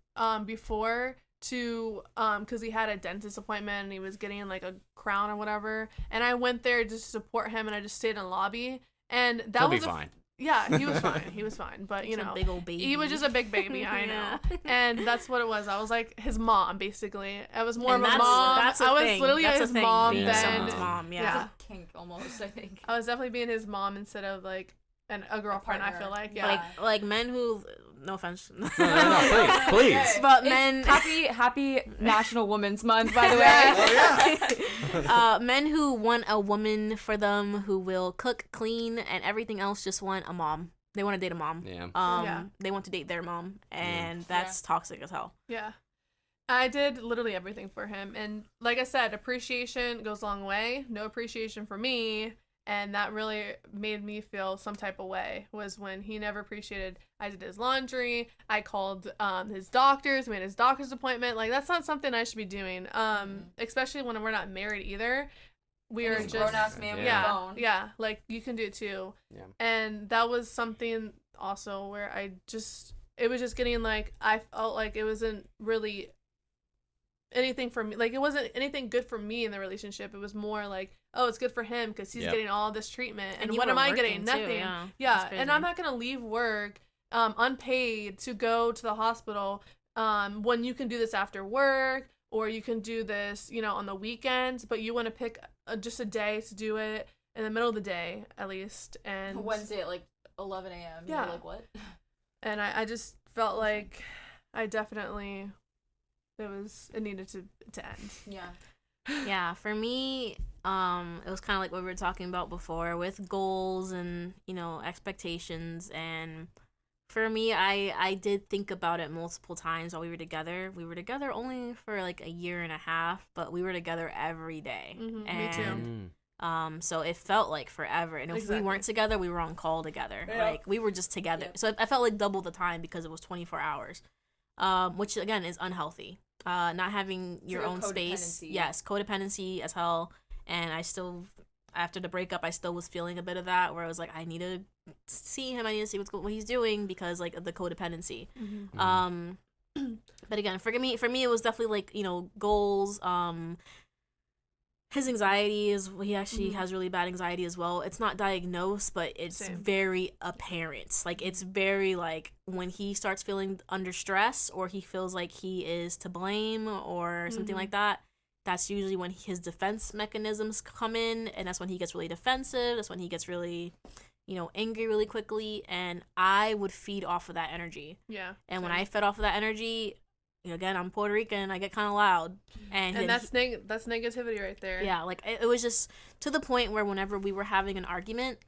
before to because he had a dentist appointment and he was getting like a crown or whatever, and I went there just to support him, and I just stayed in the lobby, and that He'll was be fine. Yeah, he was fine. He was fine, but He's a big old baby. he was just a big baby. I know, Yeah. and that's what it was. I was like his mom, basically. I was more And of a that's- mom. that's a I was thing. literally That's a his thing, mom being then. someone's mom, yeah. Yeah. Kink almost, I think. I was definitely being his mom instead of like a girlfriend. I partner. feel like, Yeah. yeah. Like men who, no offense, No, please. Okay. But It's men- happy National Women's Month, by the way. Oh, men who want a woman for them who will cook, clean, and everything else just want a mom. They want to date a mom. Yeah. Yeah. They want to date their mom, and that's toxic as hell. Yeah. I did literally everything for him. And like I said, appreciation goes a long way. No appreciation for me. And that really made me feel some type of way was when he never appreciated. I did his laundry. I called his doctors, made his doctor's appointment. Like, that's not something I should be doing. Especially when we're not married either. We are He's a just grown-ass man with a yeah, phone. yeah. Like, you can do it too. Yeah. And that was something also where it was just getting like, I felt like it wasn't really anything for me. Like, it wasn't anything good for me in the relationship. It was more like, oh, it's good for him because he's Yep. getting all this treatment. And you what were am I working getting? too, Nothing. yeah. Yeah. That's And crazy. I'm not going to leave work unpaid to go to the hospital when you can do this after work, or you can do this, on the weekends, but you want to pick just a day to do it in the middle of the day, at least. And Wednesday at like 11 a.m. Yeah. You're like, what? and I just felt like I definitely it needed to end. Yeah. Yeah, for me, it was kind of like what we were talking about before with goals and expectations. And for me, I did think about it multiple times while we were together. We were together only for like a year and a half, but we were together every day. Mhm, me and too. so it felt like forever. And if Exactly. we weren't together, we were on call together. Yeah. Like we were just together. Yep. So I felt like double the time because it was 24 hours, which again is unhealthy. Not having your like a own space. codependency. Yes, codependency as hell. And I still, after the breakup, I still was feeling a bit of that where I was like, I need to see him. I need to see what he's doing because like of the codependency. Mm-hmm. But again, for me, it was definitely like goals. His anxiety he actually has really bad anxiety as well. It's not diagnosed, but it's Same. very apparent. Like it's very like when he starts feeling under stress or he feels like he is to blame or something like that. That's usually when his defense mechanisms come in, and that's when he gets really defensive. That's when he gets really, angry really quickly. And I would feed off of that energy. Yeah. And when same. I fed off of that energy, again, I'm Puerto Rican, I get kind of loud. And then that's that's negativity right there. yeah, like it was just to the point where whenever we were having an argument,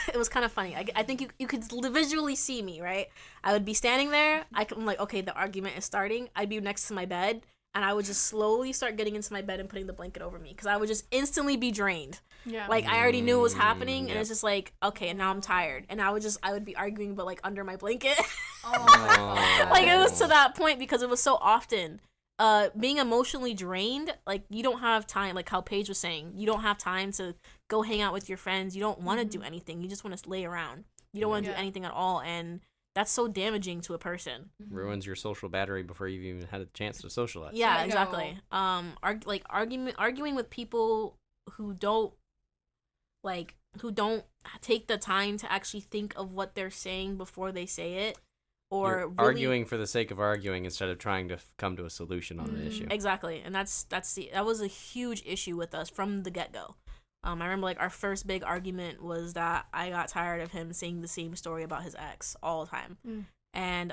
it was kind of funny. I think you could visually see me, right? I would be standing there. I'm like, okay, the argument is starting. I'd be next to my bed, and I would just slowly start getting into my bed and putting the blanket over me because I would just instantly be drained. Yeah. Like I already knew what was happening, and Yep. it's just like, okay, and now I'm tired, and I would be arguing, but like under my blanket. Oh. Like it was to that point because it was so often. Being emotionally drained, like you don't have time, like how Paige was saying, you don't have time to go hang out with your friends. You don't want to do anything. You just want to lay around. You don't want to do Yeah. anything at all, and that's so damaging to a person. Ruins your social battery before you've even had a chance to socialize. Yeah, I know. exactly. Arguing with people who don't take the time to actually think of what they're saying before they say it, or You're really, arguing for the sake of arguing instead of trying to come to a solution on an issue. Exactly, and that was a huge issue with us from the get go. I remember like our first big argument was that I got tired of him saying the same story about his ex all the time, and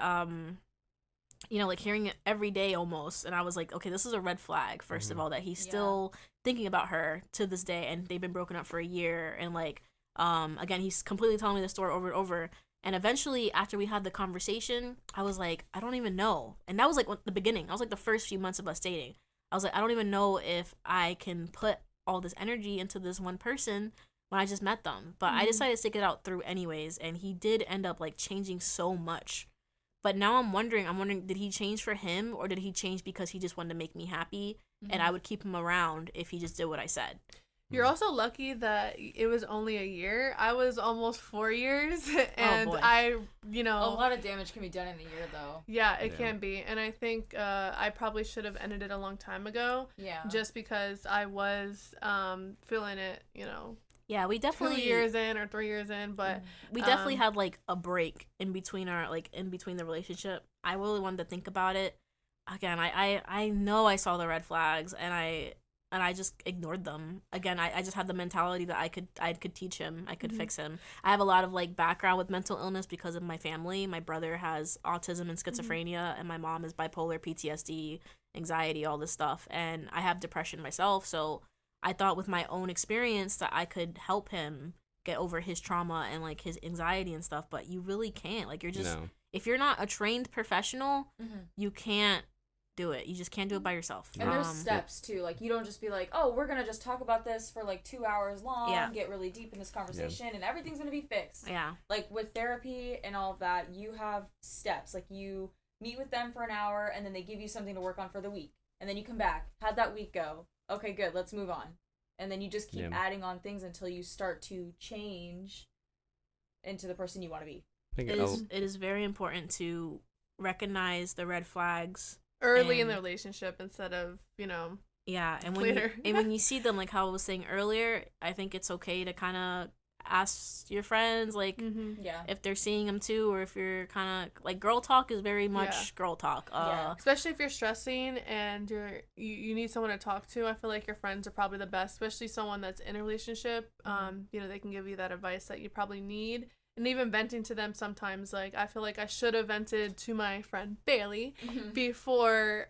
like hearing it every day almost, and I was like, okay, this is a red flag. First of all, that he's still thinking about her to this day, and they've been broken up for a year, and like again, he's completely telling me the story over and over. And eventually, after we had the conversation, I was like, I don't even know. And that was like the beginning. I was like the first few months of us dating. I was like, I don't even know if I can put all this energy into this one person when I just met them. But I decided to stick it out through anyways. And he did end up like changing so much. But now I'm wondering, did he change for him, or did he change because he just wanted to make me happy and I would keep him around if he just did what I said? You're also lucky that it was only a year. I was almost 4 years, and boy. I, A lot of damage can be done in a year, though. yeah, it Yeah. can be. And I think I probably should have ended it a long time ago, Yeah. just because I was feeling it, Yeah, we 2 definitely years in or 3 years in, but we definitely had like a break in between the relationship. I really wanted to think about it. Again, I know I saw the red flags, and I just ignored them. Again, I just had the mentality that I could teach him, I could fix him. I have a lot of like background with mental illness because of my family. My brother has autism and schizophrenia, and my mom is bipolar, PTSD, anxiety, all this stuff, and I have depression myself. So I thought with my own experience that I could help him get over his trauma and like his anxiety and stuff, but you really can't. Like No. if you're not a trained professional, you can't do it. You just can't do it by yourself. And there's steps too. Like you don't just be like, oh, we're gonna just talk about this for like 2 hours long, Yeah. get really deep in this conversation, and everything's gonna be fixed. Yeah. Like with therapy and all of that, you have steps. Like you meet with them for an hour, and then they give you something to work on for the week, and then you come back. How'd that week go? Okay, good. Let's move on. And then you just keep adding on things until you start to change into the person you want to be. I think It is very important to recognize the red flags early in And- the relationship instead of, Yeah, and Later. when you see them, like how I was saying earlier, I think it's okay to kind of ask your friends like Yeah. if they're seeing them too, or if you're kind of like girl talk is very much Yeah. girl talk. Yeah. especially if you're stressing and you need someone to talk to. I feel like your friends are probably the best, especially someone that's in a relationship. They can give you that advice that you probably need. And even venting to them sometimes, like I feel like I should have vented to my friend Bailey before,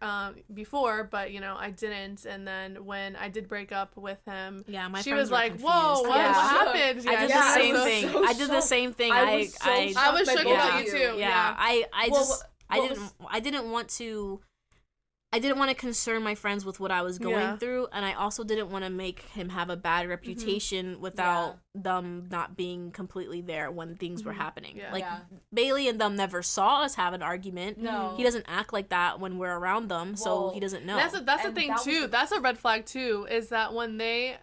but I didn't. And then when I did break up with him, Yeah, my she friends was were like, confused. "Whoa, what Yeah. happened?" I did Yeah, the I same was thing. so I did the shocked. same thing. I was so I shocked I was by shook both about of you too. yeah, I Well, just I didn't want to concern my friends with what I was going Yeah. through, and I also didn't want to make him have a bad reputation without them not being completely there when things were happening. Yeah. Like Yeah. Bailey and them never saw us have an argument. No. He doesn't act like that when we're around them, so Well, he doesn't know. That's the And thing that was too. the- That's a red flag too. Is that when they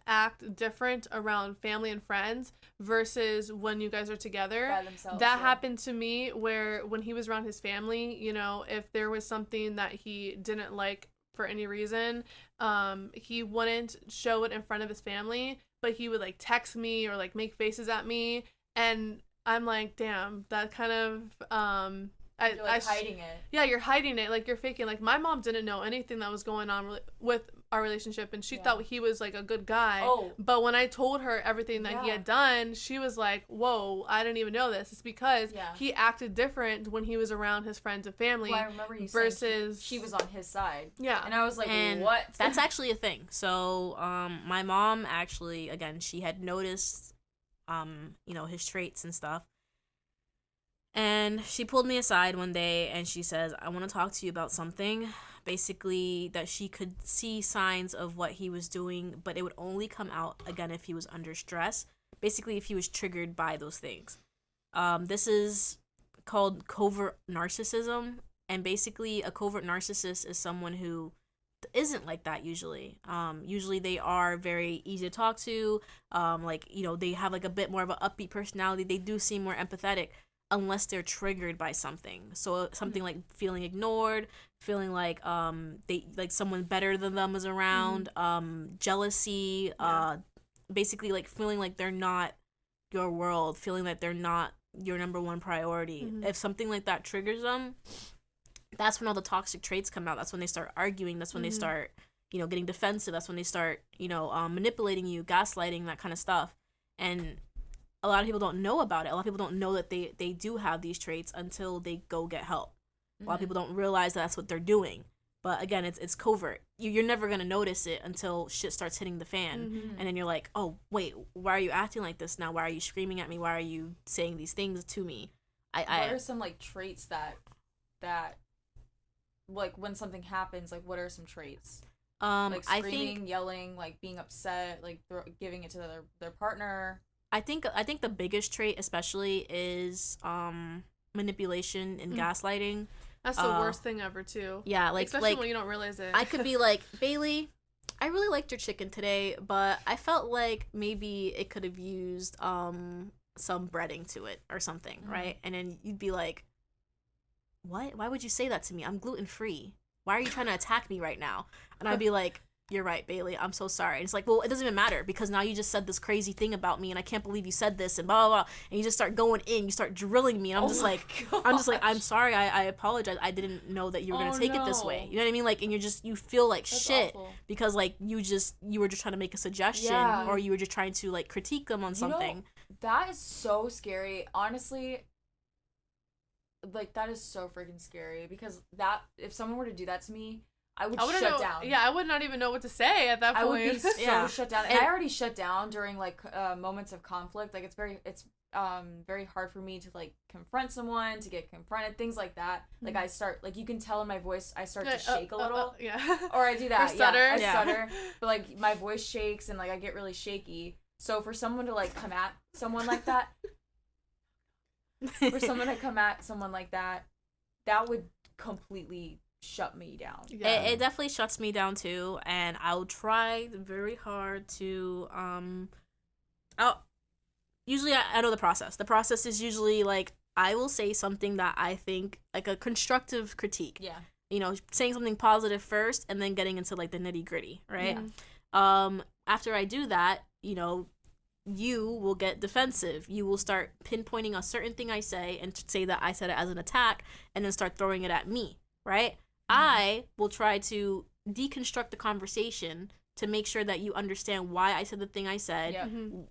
act different around family and friends versus when you guys are together. By themselves, That yeah. happened to me where when he was around his family, if there was something that he didn't like for any reason, he wouldn't show it in front of his family, but he would like text me or like make faces at me, and I'm like, damn, that kind of You're like hiding it. yeah, you're hiding it, like you're faking. Like my mom didn't know anything that was going on with our relationship, and she Yeah. thought he was like a good guy. Oh. But when I told her everything that he Yeah. had done, she was like, "Whoa, I didn't even know this." It's because Yeah. he acted different when he was around his friends and family. Well, I remember you versus saying she was on his side. Yeah. And I was like, And what? that's actually a thing. So, my mom actually, again, she had noticed his traits and stuff. And she pulled me aside one day and she says, I want to talk to you about something. Basically, that she could see signs of what he was doing, but it would only come out again if he was under stress. Basically, if he was triggered by those things. This is called covert narcissism. And basically, a covert narcissist is someone who isn't like that usually. Usually they are very easy to talk to. They have like a bit more of an upbeat personality. They do seem more empathetic unless they're triggered by something. So something like feeling ignored, feeling like they like someone better than them is around, jealousy, basically like feeling like they're not your world, feeling like they're not your number one priority. If something like that triggers them, that's when all the toxic traits come out. That's when they start arguing. That's when they start, getting defensive. That's when they start, manipulating you, gaslighting, that kind of stuff. And a lot of people don't know about it. A lot of people don't know that they do have these traits until they go get help. A lot of people don't realize that that's what they're doing. But again, it's covert. You're never going to notice it until shit starts hitting the fan. And then you're like, oh, wait, why are you acting like this now? Why are you screaming at me? Why are you saying these things to me? What are some, like, traits that like, when something happens, like, what are some traits? Like, screaming, yelling, like, being upset, like, giving it to their partner. I think the biggest trait especially is manipulation and gaslighting. That's the worst thing ever too. Yeah, especially when you don't realize it. I could be like, Bailey, I really liked your chicken today, but I felt like maybe it could have used some breading to it or something, right? And then you'd be like, what? Why would you say that to me? I'm gluten-free. Why are you trying to attack me right now? And I'd be like, you're right, Bailey. I'm so sorry. And it's like, well, it doesn't even matter because now you just said this crazy thing about me and I can't believe you said this and blah, blah, blah. And you just start going in. You start drilling me. And I'm just like, I'm sorry. I apologize. I didn't know that you were going to take it this way. You know what I mean? Like, and you feel like that's shit awful. Because like you were just trying to make a suggestion or you were just trying to like critique them on something. That is so scary. Honestly, like that is so freaking scary because that if someone were to do that to me, I would shut down. Yeah, I would not even know what to say at that point. I would be so shut down. And I already shut down during like moments of conflict. Like it's very hard for me to like confront someone, to get confronted, things like that. Like I start like you can tell in my voice I start to shake a little. Or I do that. Or stutter. I stutter. But like my voice shakes and like I get really shaky. So for someone to like come at someone like that, that would completely shut me down. It definitely shuts me down too, and I'll try very hard to usually I know the process. The process is usually like I will say something that I think like a constructive critique. Yeah. Saying something positive first and then getting into like the nitty-gritty, right? Yeah. After I do that, you will get defensive. You will start pinpointing a certain thing I say and say that I said it as an attack and then start throwing it at me, right? I will try to deconstruct the conversation to make sure that you understand why I said the thing I said. Yeah.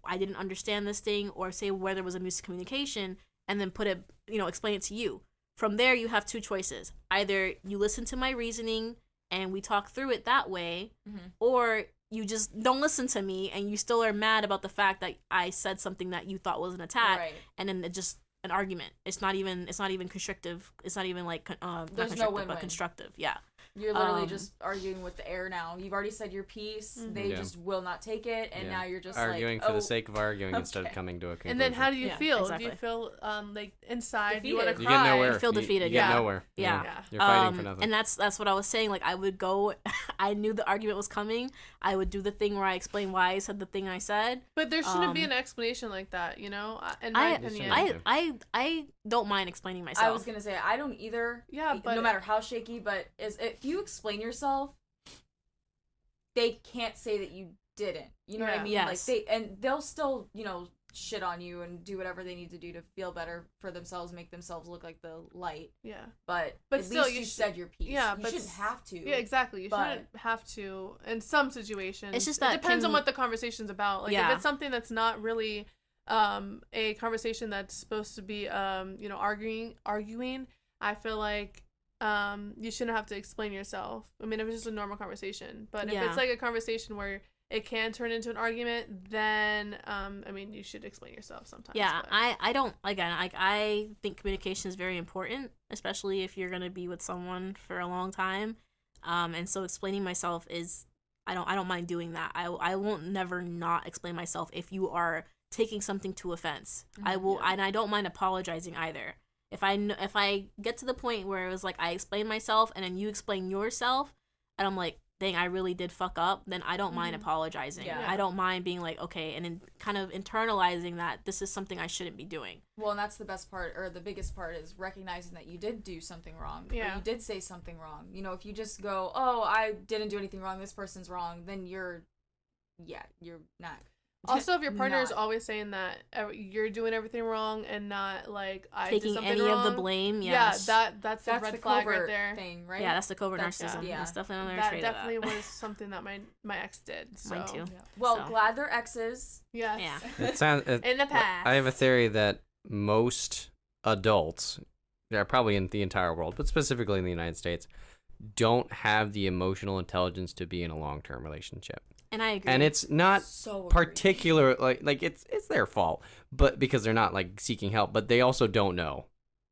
I didn't understand this thing, or say where there was a miscommunication, and then put it, explain it to you. From there, you have two choices. Either you listen to my reasoning and we talk through it that way, or you just don't listen to me and you still are mad about the fact that I said something that you thought was an attack, and then it just an argument. It's not even constructive. It's not even like there's no win-win. But constructive. Yeah. You're literally just arguing with the air now. You've already said your piece. They just will not take it, and now you're just arguing for the sake of arguing instead of coming to a conclusion. And then how do you feel? Exactly. Do you feel like inside defeated. You want to cry? You get nowhere. You feel defeated. You get nowhere. Yeah. You're fighting for nothing. And that's what I was saying. Like I would go. I knew the argument was coming. I would do the thing where I explain why I said the thing I said. But there shouldn't be an explanation like that, in my opinion. I don't mind explaining myself. I was gonna say I don't either. Yeah, but no matter how shaky, but if you explain yourself, they can't say that you didn't. You know what I mean? Yes. Like they'll still, shit on you and do whatever they need to do to feel better for themselves, make themselves look like the light. Yeah. But at still, least you said your piece. Yeah, you but shouldn't have to. Yeah, exactly. You shouldn't have to in some situations. It's just that it depends on what the conversation's about. Like if it's something that's not really a conversation that's supposed to be arguing, I feel like you shouldn't have to explain yourself. I mean, if it's just a normal conversation. But if it's like a conversation where it can turn into an argument, then I mean, you should explain yourself sometimes. Yeah, but- I don't, again, like, I think communication is very important, especially if you're gonna be with someone for a long time. And so explaining myself is, I don't mind doing that. I won't never not explain myself if you are taking something to offense. I will, and I don't mind apologizing either. If I get to the point where it was like I explain myself and then you explain yourself, and I'm like, dang, I really did fuck up, then I don't mind apologizing. Yeah. I don't mind being like, okay, and then kind of internalizing that this is something I shouldn't be doing. Well, and that's the best part, or the biggest part, is recognizing that you did do something wrong. Yeah. Or you did say something wrong. You know, if you just go, oh, I didn't do anything wrong, this person's wrong, then you're not. Also, if your partner is Not. always saying that you're doing everything wrong and not like I Taking did something any wrong, of the blame, yes. yeah, that's the That's red the flag right covert there. thing, right? Yeah, that's the covert That's- narcissism. yeah. That's definitely another That trait definitely of that. was something that my ex did. So. Mine too. Well, So. glad they're exes. Yes. Yeah. It sounds. In the past. I have a theory that most adults, yeah, probably in the entire world, but specifically in the United States, don't have the emotional intelligence to be in a long-term relationship. And I agree. And it's not So agree. particular like it's their fault, but because they're not like seeking help, but they also don't know.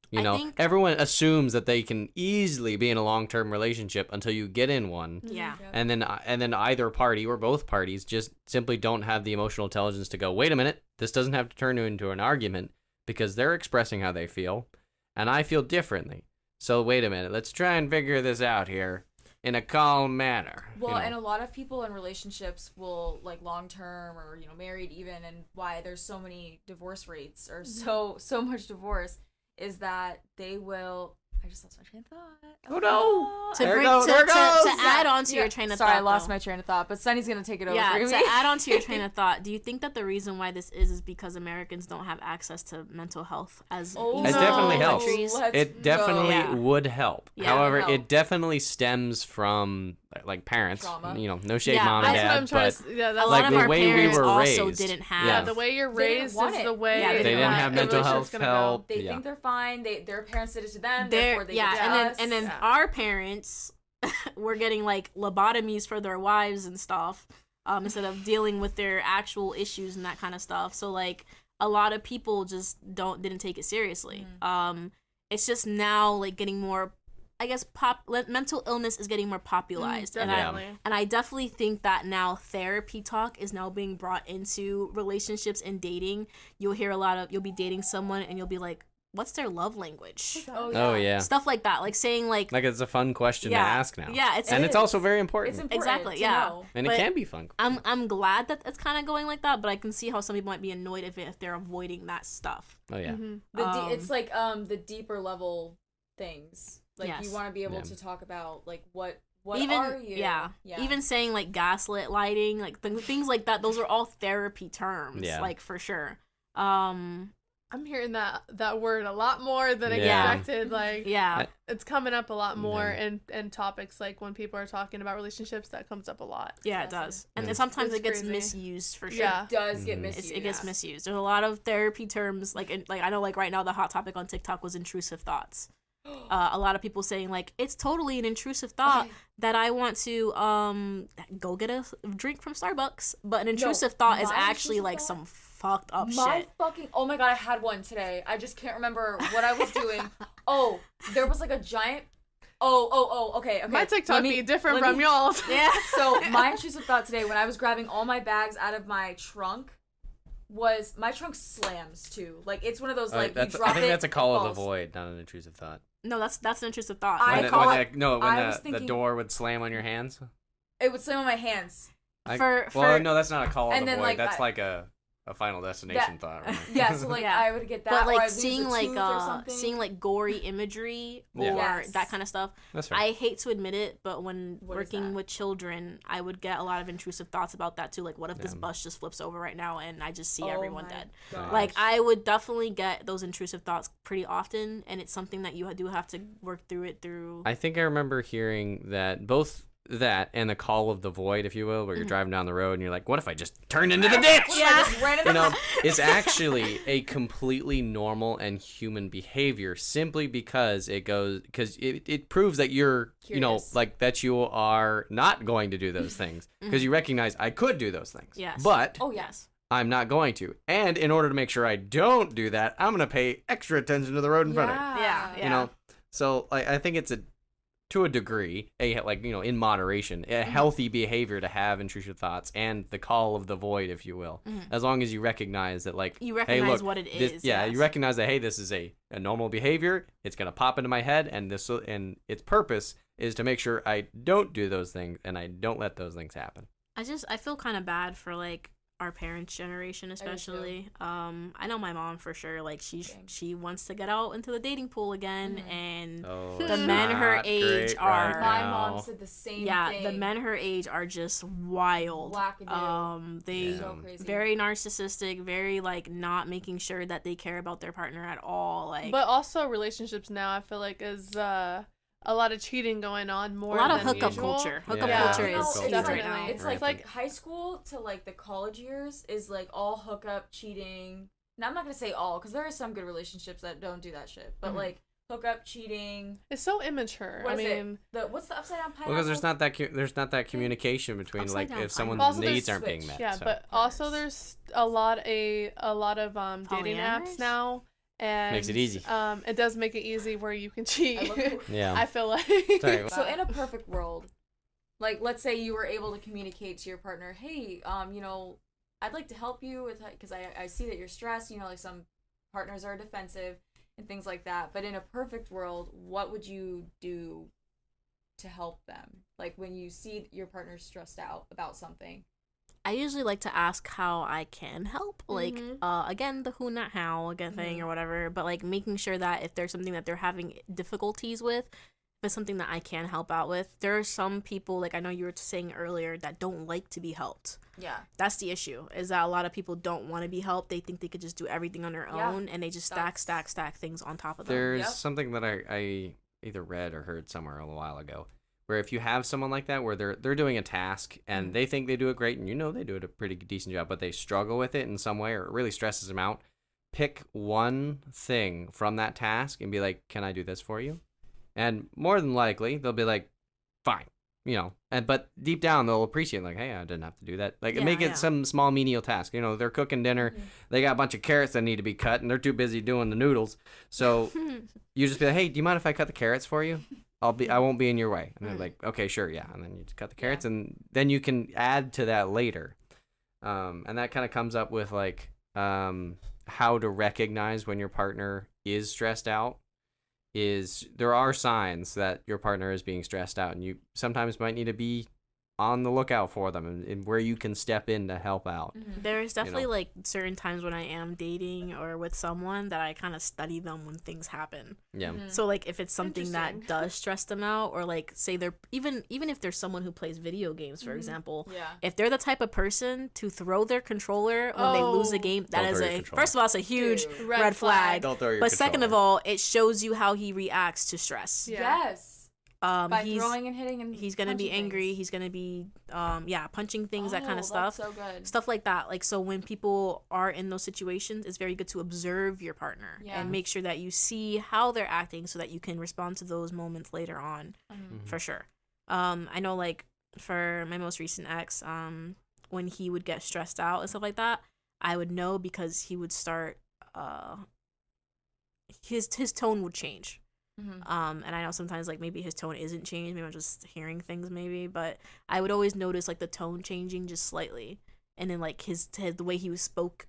You I know, think- everyone assumes that they can easily be in a long-term relationship until you get in one. Yeah. And then either party or both parties just simply don't have the emotional intelligence to go, wait a minute, this doesn't have to turn into an argument because they're expressing how they feel and I feel differently. So wait a minute, let's try and figure this out here in a calm manner. Well, you know? and a lot of people in relationships will, like, long term or, you know, married even, and why there's so many divorce rates or so much divorce is that they will. I just lost my train of thought. Oh, no. to, There bring, goes- to, there to, goes. to add on to Yeah, your train of sorry, thought. I lost though. my train of thought, but Sunny's gonna take it over. Yeah, for to me. add on to your train of thought, do you think that the reason why this is because Americans don't have access to mental health as Oh, It easy definitely in helps. countries? Let's It definitely go. Yeah. would help. Yeah, However, help. it definitely stems from like parents. Trauma. You know, no shade, Yeah, mom and That's what I'm dad, trying but to. Yeah, A that's lot like of the our way we parents were also raised. didn't have. Yeah, the way you're They didn't raised want is it. the way. Yeah, they didn't want have it. mental relationship's health gonna go. help. They Yeah. think they're fine. Their parents did it to them. They're- Therefore, they yeah, did to and us. then Yeah. our parents were getting like lobotomies for their wives and stuff, instead of dealing with their actual issues and that kind of stuff. So like a lot of people just didn't take it seriously. It's just now like getting more, I guess mental illness is getting more popularized, and Definitely. I definitely think that now therapy talk is now being brought into relationships and dating. You'll be dating someone and you'll be like, what's their love language? Oh yeah. Stuff like that, like saying like Like it's a fun question to ask now. Yeah, and it it's is. also very important. It's important Exactly, to yeah. know. and it but- can be fun. I'm glad that it's kind of going like that, but I can see how some people might be annoyed if they're avoiding that stuff. Oh yeah. It's like the deeper level things. Like Yes. you want to be able Yeah. to talk about like what Even are you? yeah, even saying like gaslit lighting, like things like that. Those are all therapy terms, Yeah. like for sure. I'm hearing that word a lot more than Yeah. expected. Like, Yeah, it's coming up a lot more Yeah. in topics like when people are talking about relationships, that comes up a lot. yeah, it does, and Yeah. then sometimes It's it gets crazy. misused for sure. Yeah. it does get Mhm. misused. It gets misused. There's a lot of therapy terms, like I know, like right now the hot topic on TikTok was intrusive thoughts. A lot of people saying like it's totally an intrusive thought that I want to go get a drink from Starbucks, but an intrusive thought is my actually intrusive like thought- some fucked up My shit. fucking oh my god, I had one today. I just can't remember what I was doing. Oh, there was like a giant. Oh, okay. My TikTok Let me- be different let from me- y'all's. Yeah. So my intrusive thought today, when I was grabbing all my bags out of my trunk, was my trunk slams too. Like it's one of those like you I drop think it. that's a it call of the falls. void, not an intrusive thought. No, that's an intrusive thought. I When, call when it- the, when I was the thinking- door would slam on your hands. It would slam on my hands. For- well, for- no, that's not a call of and the then, void. like, That's I- like a Final Destination thought. Right? Yeah, so like Yeah. I would get that, but or I'd like lose seeing a like tooth or something. seeing like gory imagery or Yeah. Yes. that kind of stuff. That's right. I hate to admit it, but when What is working that? with children, I would get a lot of intrusive thoughts about that too. Like, what if this Yeah. bus just flips over right now and I just see Oh everyone my dead? gosh. Like, I would definitely get those intrusive thoughts pretty often, and it's something that you do have to work through it through. I think I remember hearing that both that and the call of the void, if you will, where you're driving down the road and you're like, what if I just turned into the ditch? Yeah. Just ran into You know, it's actually a completely normal and human behavior simply because it proves that you're, Curious. like that you are not going to do those things because you recognize I could do those things. Yes. But Oh yes. I'm not going to. And in order to make sure I don't do that, I'm going to pay extra attention to the road in front of me. Yeah. You know, so I think it's to a degree, in moderation, a healthy behavior to have intrusive thoughts and the call of the void, if you will, as long as you recognize that, like, You hey, recognize look, what it this, is. yeah, yes. you recognize that, hey, this is a normal behavior. It's gonna pop into my head, and its purpose is to make sure I don't do those things and I don't let those things happen. I feel kind of bad for like our parents' generation, especially. I know my mom for sure. Like she wants to get out into the dating pool again, and Oh, the men her not age great are- right My now. mom said the same thing. the men her age are just wild. Wackadoo. They Yeah. So crazy. very narcissistic, very like not making sure that they care about their partner at all. Like But also relationships now, I feel like is a lot of cheating going on more. a lot of than hookup usual. culture. Hookup Yeah. culture You know, is Hookup huge it's right like, now. It's Rampant. like high school to like the college years is like all hookup cheating. Now I'm not gonna say all because there are some good relationships that don't do that shit, but like hookup cheating. It's so immature. What I is mean, what's the upside down pineapple? Because there's not that communication between Upside like down if someone's Also, there's needs aren't being switch. met. yeah, so. but also there's a lot of dating Polyamorous? apps now, and Makes it easy. It does make it easy where you can cheat. I love it. Yeah. I feel like. Sorry. So in a perfect world, like let's say you were able to communicate to your partner, hey, I'd like to help you with because I see that you're stressed. You know, like some partners are defensive and things like that. But in a perfect world, what would you do to help them? Like when you see your partner stressed out about something. I usually like to ask how I can help. Like, again, the who, not how, again, thing or whatever. But, like, making sure that if there's something that they're having difficulties with, if it's something that I can help out with. There are some people, like I know you were saying earlier, that don't like to be helped. Yeah. That's the issue, is that a lot of people don't want to be helped. They think they could just do everything on their Yeah. own, and they just That's- stack things on top of them. There's Yep. something that I either read or heard somewhere a little while ago, where if you have someone like that, where they're doing a task and they think they do it great, and they do it a pretty decent job, but they struggle with it in some way, or it really stresses them out. Pick one thing from that task and be like, "Can I do this for you?" And more than likely, they'll be like, "Fine," but deep down they'll appreciate like, "Hey, I didn't have to do that." Like, make it some small menial task. They're cooking dinner, they got a bunch of carrots that need to be cut, and they're too busy doing the noodles. So you just be like, "Hey, do you mind if I cut the carrots for you? I won't be in your way." And they're like, "Okay, sure, yeah." And then you just cut the carrots, and then you can add to that later. And that kind of comes up with like how to recognize when your partner is stressed out. There are signs that your partner is being stressed out, and you sometimes might need to be on the lookout for them, and where you can step in to help out. There's definitely like certain times when I am dating or with someone that I kind of study them when things happen. Yeah. So like if it's something that Interesting. does stress them out, or like say they're even if there's someone who plays video games, for example, Yeah. if they're the type of person to throw their controller when they lose a Oh. game, that Don't is throw your a controller. first of all, it's a huge Dude. red flag. Don't throw your But second of controller. all, it shows you how he reacts to stress. Yeah. Yes. By He's throwing and hitting and he's gonna be punching angry. things. He's gonna be punching things, that kind Oh, of stuff. That's so good. Stuff like that. Like, so when people are in those situations, it's very good to observe your partner Yeah. and make sure that you see how they're acting so that you can respond to those moments later on, Mhm. for sure. I know, like, for my most recent ex, when he would get stressed out and stuff like that, I would know because he would start, his tone would change. Mhm. And I know sometimes like maybe his tone isn't changed, maybe I'm just hearing things maybe, but I would always notice like the tone changing just slightly, and then like the way he spoke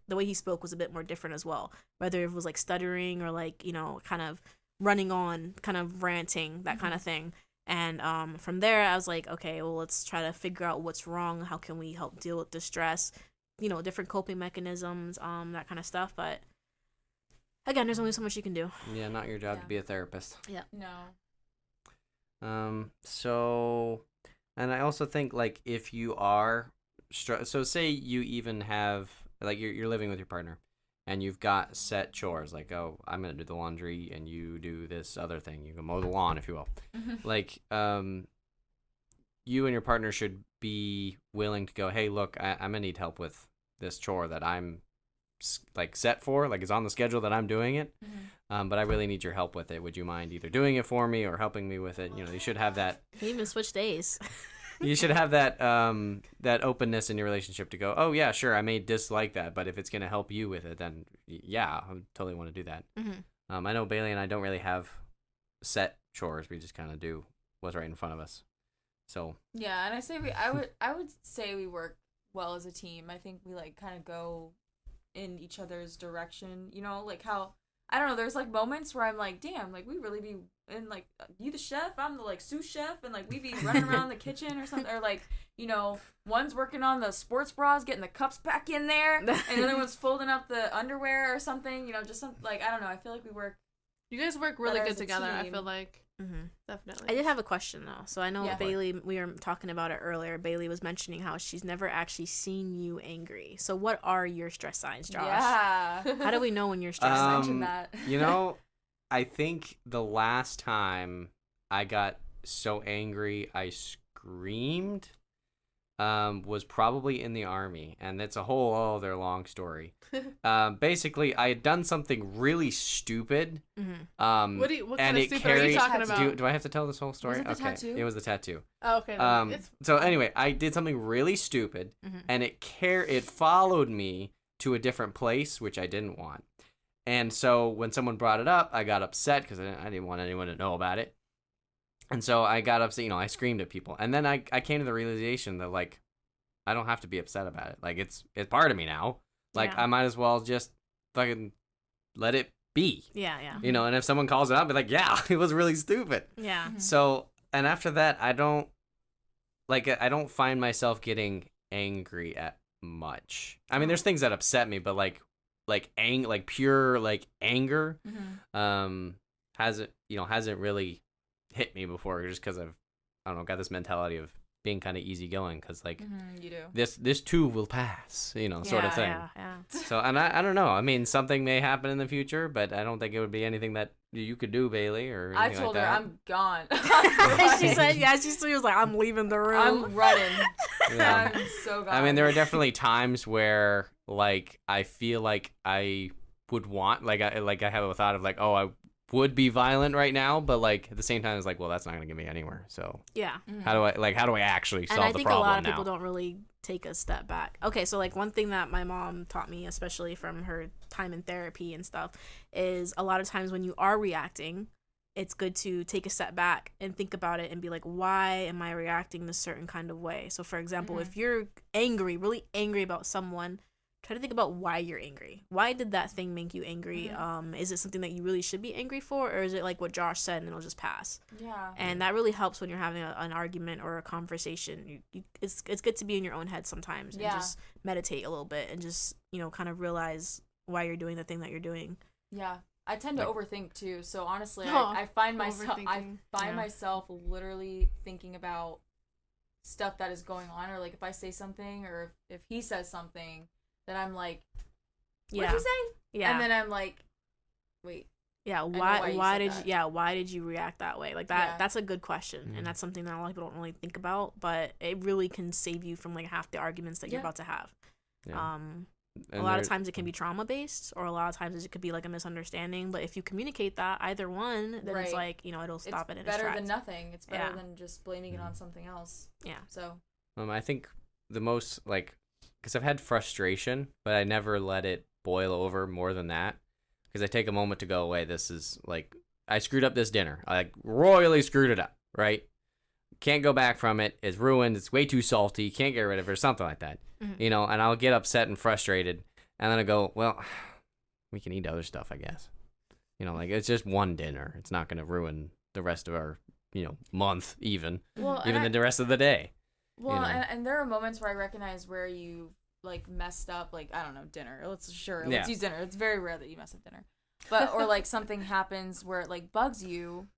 was a bit more different as well, whether it was like stuttering or like kind of running on, kind of ranting, that kind of thing. And from there I was like, okay, well, let's try to figure out what's wrong, how can we help deal with the stress, different coping mechanisms, that kind of stuff. But again, there's only so much you can do. Yeah, not your job Yeah. to be a therapist. No. So, and I also think like if you are so say you even have like you're living with your partner and you've got set chores like, oh, I'm gonna do the laundry and you do this other thing, you can mow the lawn, if you will. Like you and your partner should be willing to go, hey, look, I'm gonna need help with this chore that I'm like set for, like it's on the schedule that I'm doing it. But I really need your help with it. Would you mind either doing it for me or helping me with it? You know, you should have that. You even switch days. You should have that that openness in your relationship to go, oh yeah, sure, I may dislike that, but if it's gonna help you with it, then yeah, I totally want to do that. I know Bailey and I don't really have set chores. We just kind of do what's right in front of us. So Yeah, and I would say we work well as a team. I think we like kind of go in each other's direction. You know, like how I don't know. There's like moments where I'm like, damn, like we really be in like you the chef, I'm the like sous chef, and like we be running around the kitchen or something, or like you know one's working on the sports bras, getting the cups back in there, and the other one's folding up the underwear or something. You know, just some like I don't know. I feel like we work. You guys work really Better good as a together. I team. feel like I definitely. did have a question though. So I know Yeah. Bailey, we were talking about it earlier. Bailey was mentioning how she's never actually seen you angry. So what are your stress signs, Josh? Yeah. How do we know when you're stressed? mentioned that. You know, I think the last time I got so angry I screamed was probably in the Army, and it's a whole other long story. Basically, I had done something really stupid. What and kind of it stupid are you carried. talking about? Do I have to tell this whole story? Was it the tattoo? It was the tattoo. Oh, okay. then it's So anyway, I did something really stupid, and it followed me to a different place, which I didn't want. And so when someone brought it up, I got upset because I didn't want anyone to know about it. And so I got upset. You know, I screamed at people, and then I came to the realization that like I don't have to be upset about it. Like it's part of me now. Like Yeah. I might as well just fucking let it be. Yeah. You know, and if someone calls it out, I'll be like, yeah, it was really stupid. Yeah. So, and after that, I don't find myself getting angry at much. I mean, there's things that upset me, but like pure like anger, hasn't really hit me before, just because I don't know, got this mentality of being kind of easygoing, because like You do. this too will pass, you know, sort of thing. Yeah. So, and I don't know. I mean, something may happen in the future, but I don't think it would be anything that you could do, Bailey, or I anything told like her that. I'm gone. She said, yeah, she was like, I'm leaving the room. I'm running. Yeah. I'm so gone. I mean, there are definitely times where like I feel like I would want I have a thought of like, oh, I would be violent right now, but like at the same time it's like, well, that's not gonna get me anywhere. So Yeah. how do I actually solve And I the think a problem lot of now? people don't really take a step back. Okay, so like one thing that my mom taught me, especially from her time in therapy and stuff, is a lot of times when you are reacting, it's good to take a step back and think about it and be like, why am I reacting this certain kind of way? So for example, if you're angry, really angry about someone, try to think about why you're angry. Why did that thing make you angry? Is it something that you really should be angry for, or is it like what Josh said and it'll just pass? Yeah. And that really helps when you're having an argument or a conversation. It's good to be in your own head sometimes and just meditate a little bit and just, you know, kind of realize why you're doing the thing that you're doing. Yeah. I tend to overthink too. So honestly, Oh, I find myself overthinking. myself literally thinking about stuff that is going on, or like if I say something or if he says something, then I'm like, what'd you say? Yeah. And then I'm like, wait. Yeah, know why why you did said you that. why did you react that way? Like that Yeah. that's a good question. Mhm. And that's something that a lot of people don't really think about, but it really can save you from like half the arguments that you're Yeah. about to have. Yeah. A lot of times it can be trauma based, or a lot of times it could be like a misunderstanding, but if you communicate that, either one, then it's Right. like, you know, it'll stop it in It's its better tracks. than nothing. It's better Yeah. than just blaming it on something else. Yeah. So I think the most because I've had frustration, but I never let it boil over more than that, because I take a moment to go, away. This is like, I screwed up this dinner. I like royally screwed it up, right? Can't go back from it. It's ruined. It's way too salty. Can't get rid of it, or something like that. You know, and I'll get upset and frustrated, and then I go, well, we can eat other stuff, I guess. You know, like it's just one dinner. It's not going to ruin the rest of our, you know, month, even the rest of the day. Well, you know. and there are moments where I recognize where you like messed up, like I don't know, dinner. Let's Yeah. use dinner. It's very rare that you mess up dinner, but or like something happens where it like bugs you.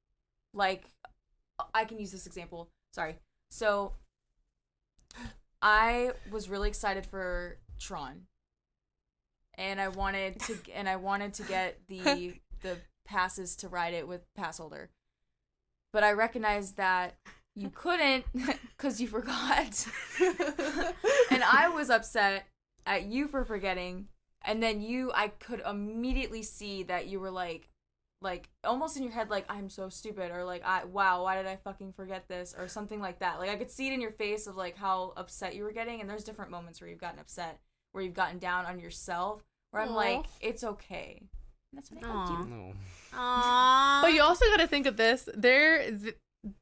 Like, I can use this example. Sorry. So, I was really excited for Tron, and I wanted to get the passes to ride it with pass holder, but I recognized that you couldn't because you forgot. And I was upset at you for forgetting. And then I could immediately see that you were like almost in your head, like, I'm so stupid, or like, wow, why did I fucking forget this, or something like that. Like, I could see it in your face of like how upset you were getting. And there's different moments where you've gotten upset, where you've gotten down on yourself, where I'm like, it's okay. And that's what I helped you. No. Aww. But you also got to think of this.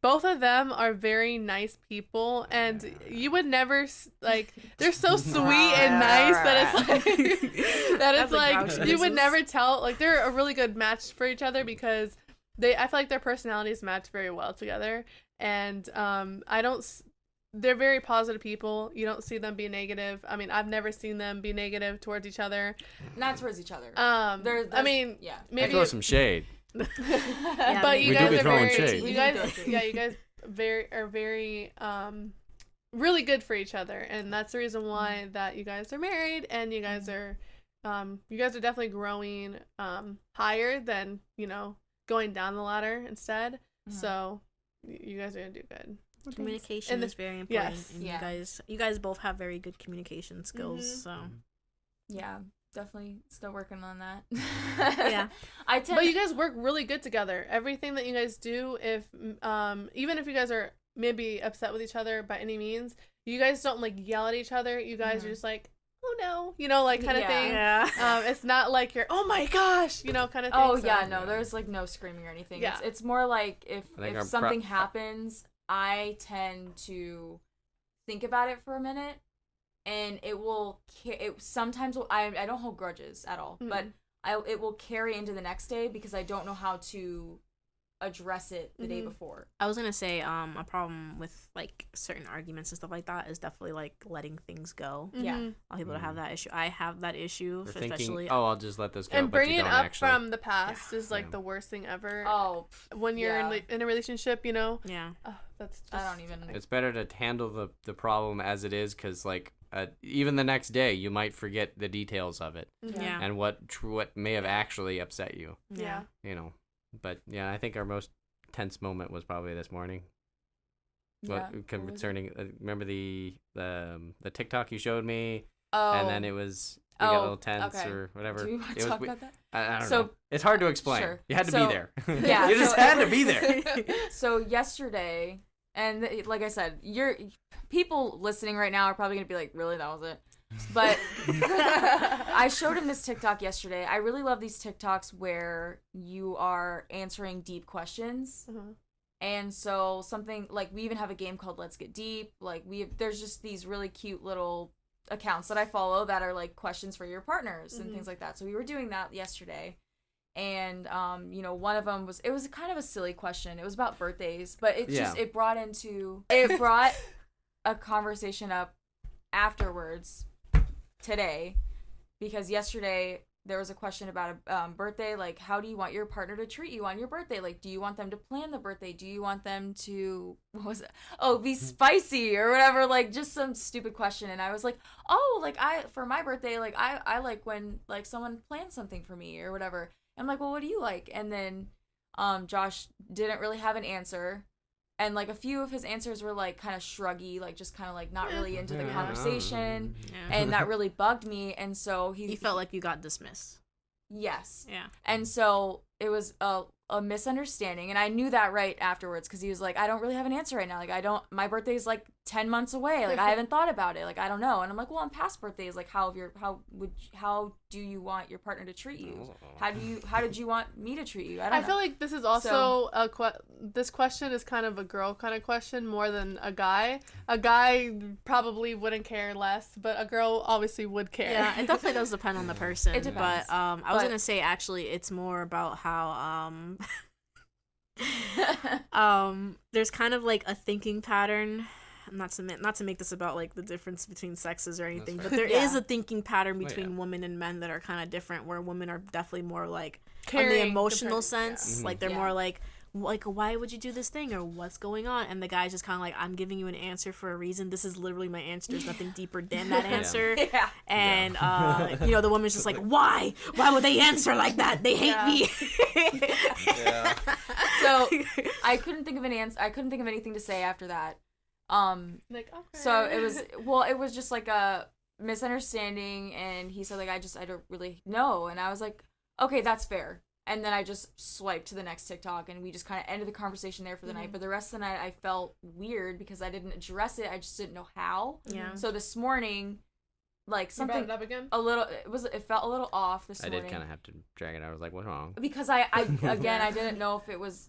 Both of them are very nice people, and you would never like. They're so sweet and nice that it's like That's like you would never tell. Like, they're a really good match for each other because I feel like their personalities match very well together, and they're very positive people. You don't see them be negative. I mean, I've never seen them be negative towards each other. Not towards each other. I mean, yeah. I throw some shade. Yeah, but you We do guys be are throwing very, shade. you guys are very really good for each other, and that's the reason why that you guys are married, and you guys are definitely growing higher than going down the ladder instead. So you guys are gonna do good. Communication is very important. Yes. And you guys both have very good communication skills. So Yeah, definitely still working on that. yeah, But you guys work really good together. Everything that you guys do, if even if you guys are maybe upset with each other by any means, you guys don't like yell at each other. You guys are just like, oh no, like kind of thing. yeah. It's not like you're, oh my gosh, kind of thing. Oh so. yeah, no, there's like no screaming or anything. Yeah. It's more like if think our something happens, I tend to think about it for a minute, and it will. Sometimes I don't hold grudges at all, but it will carry into the next day because I don't know how to address it the day before. I was gonna say a problem with like certain arguments and stuff like that is definitely like letting things go. Yeah. A lot of people have that issue. I have that issue, We're especially thinking, oh, I'll just let this go. And but you bringing it don't up actually. from the past is like Yeah. the worst thing ever. Oh, When you're in a relationship, yeah. that's just, I don't even. It's better to handle the problem as it is, because like even the next day you might forget the details of it Yeah. and what may have actually upset you. Yeah. But yeah, I think our most tense moment was probably this morning. Yeah. Concerning remember the TikTok you showed me, Oh. and then it was we got a little tense okay. or whatever. Do we want It to was talk we- about that? I don't So- know. It's hard to explain. Sure. You had to So- be there. Yeah, you just so- had to be there. So yesterday, and like I said, people listening right now are probably gonna be like, really, that was it? But I showed him this TikTok yesterday. I really love these TikToks where you are answering deep questions. And so something like, we even have a game called Let's Get Deep. Like there's just these really cute little accounts that I follow that are like questions for your partners and things like that. So we were doing that yesterday. And one of them was kind of a silly question. It was about birthdays, but it brought a conversation up afterwards today, because yesterday there was a question about a birthday, like, how do you want your partner to treat you on your birthday? Like, do you want them to plan the birthday? Do you want them to, be spicy or whatever? Like, just some stupid question. And I was like, oh, like, for my birthday, like, I like when, like, someone plans something for me or whatever. And I'm like, well, what do you like? And then Josh didn't really have an answer. And, like, a few of his answers were, like, kind of shruggy, like, just kind of, like, not really into the conversation. Yeah. And that really bugged me. And so You felt like you got dismissed. Yes. Yeah. And so it was a misunderstanding. And I knew that right afterwards, because he was like, I don't really have an answer right now. Like, my birthday's, like, 10 months away. Like, I haven't thought about it. Like, I don't know. And I'm like, well, on past birthdays, like, how do you want your partner to treat you? How did you want me to treat you? I don't know. feel like this is also this question is kind of a girl kind of question more than a guy. A guy probably wouldn't care less, but a girl obviously would care. Yeah, it definitely does depend on the person. It depends. But I was gonna say, actually, it's more about how there's kind of like a thinking pattern. Not to make this about like the difference between sexes or anything, but there is a thinking pattern between women and men that are kind of different, where women are definitely more like on the Caring emotional compared- sense, like they're more like like, why would you do this thing, or what's going on? And the guy's just kind of like, I'm giving you an answer for a reason. This is literally my answer. There's nothing deeper than that answer. Yeah. And you know, the woman's just like, why would they answer like that? They hate me. Yeah. So I couldn't think of an answer. I couldn't think of anything to say after that. Like, okay. So it was just like a misunderstanding, and he said like I don't really know, and I was like, okay, that's fair. And then I just swiped to the next TikTok, and we just kind of ended the conversation there for the night. But the rest of the night, I felt weird because I didn't address it. I just didn't know how. Yeah. So this morning, like You brought something it up again? it felt a little off this I morning. did kind of have to drag it out. I was like, what's wrong? Because I again I didn't know if it was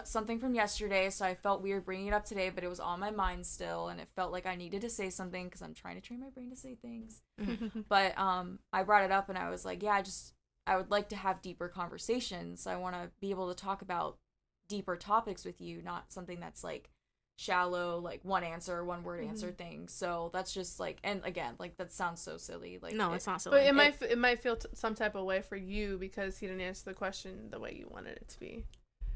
something from yesterday, so I felt weird bringing it up today, but it was on my mind still, and it felt like I needed to say something because I'm trying to train my brain to say things. But I brought it up, and I was like, yeah, I would like to have deeper conversations. I want to be able to talk about deeper topics with you, not something that's like shallow, like one word answer thing. So that's just like, and again, like that sounds so silly. Like No, it's not silly. But it might feel some type of way for you because he didn't answer the question the way you wanted it to be.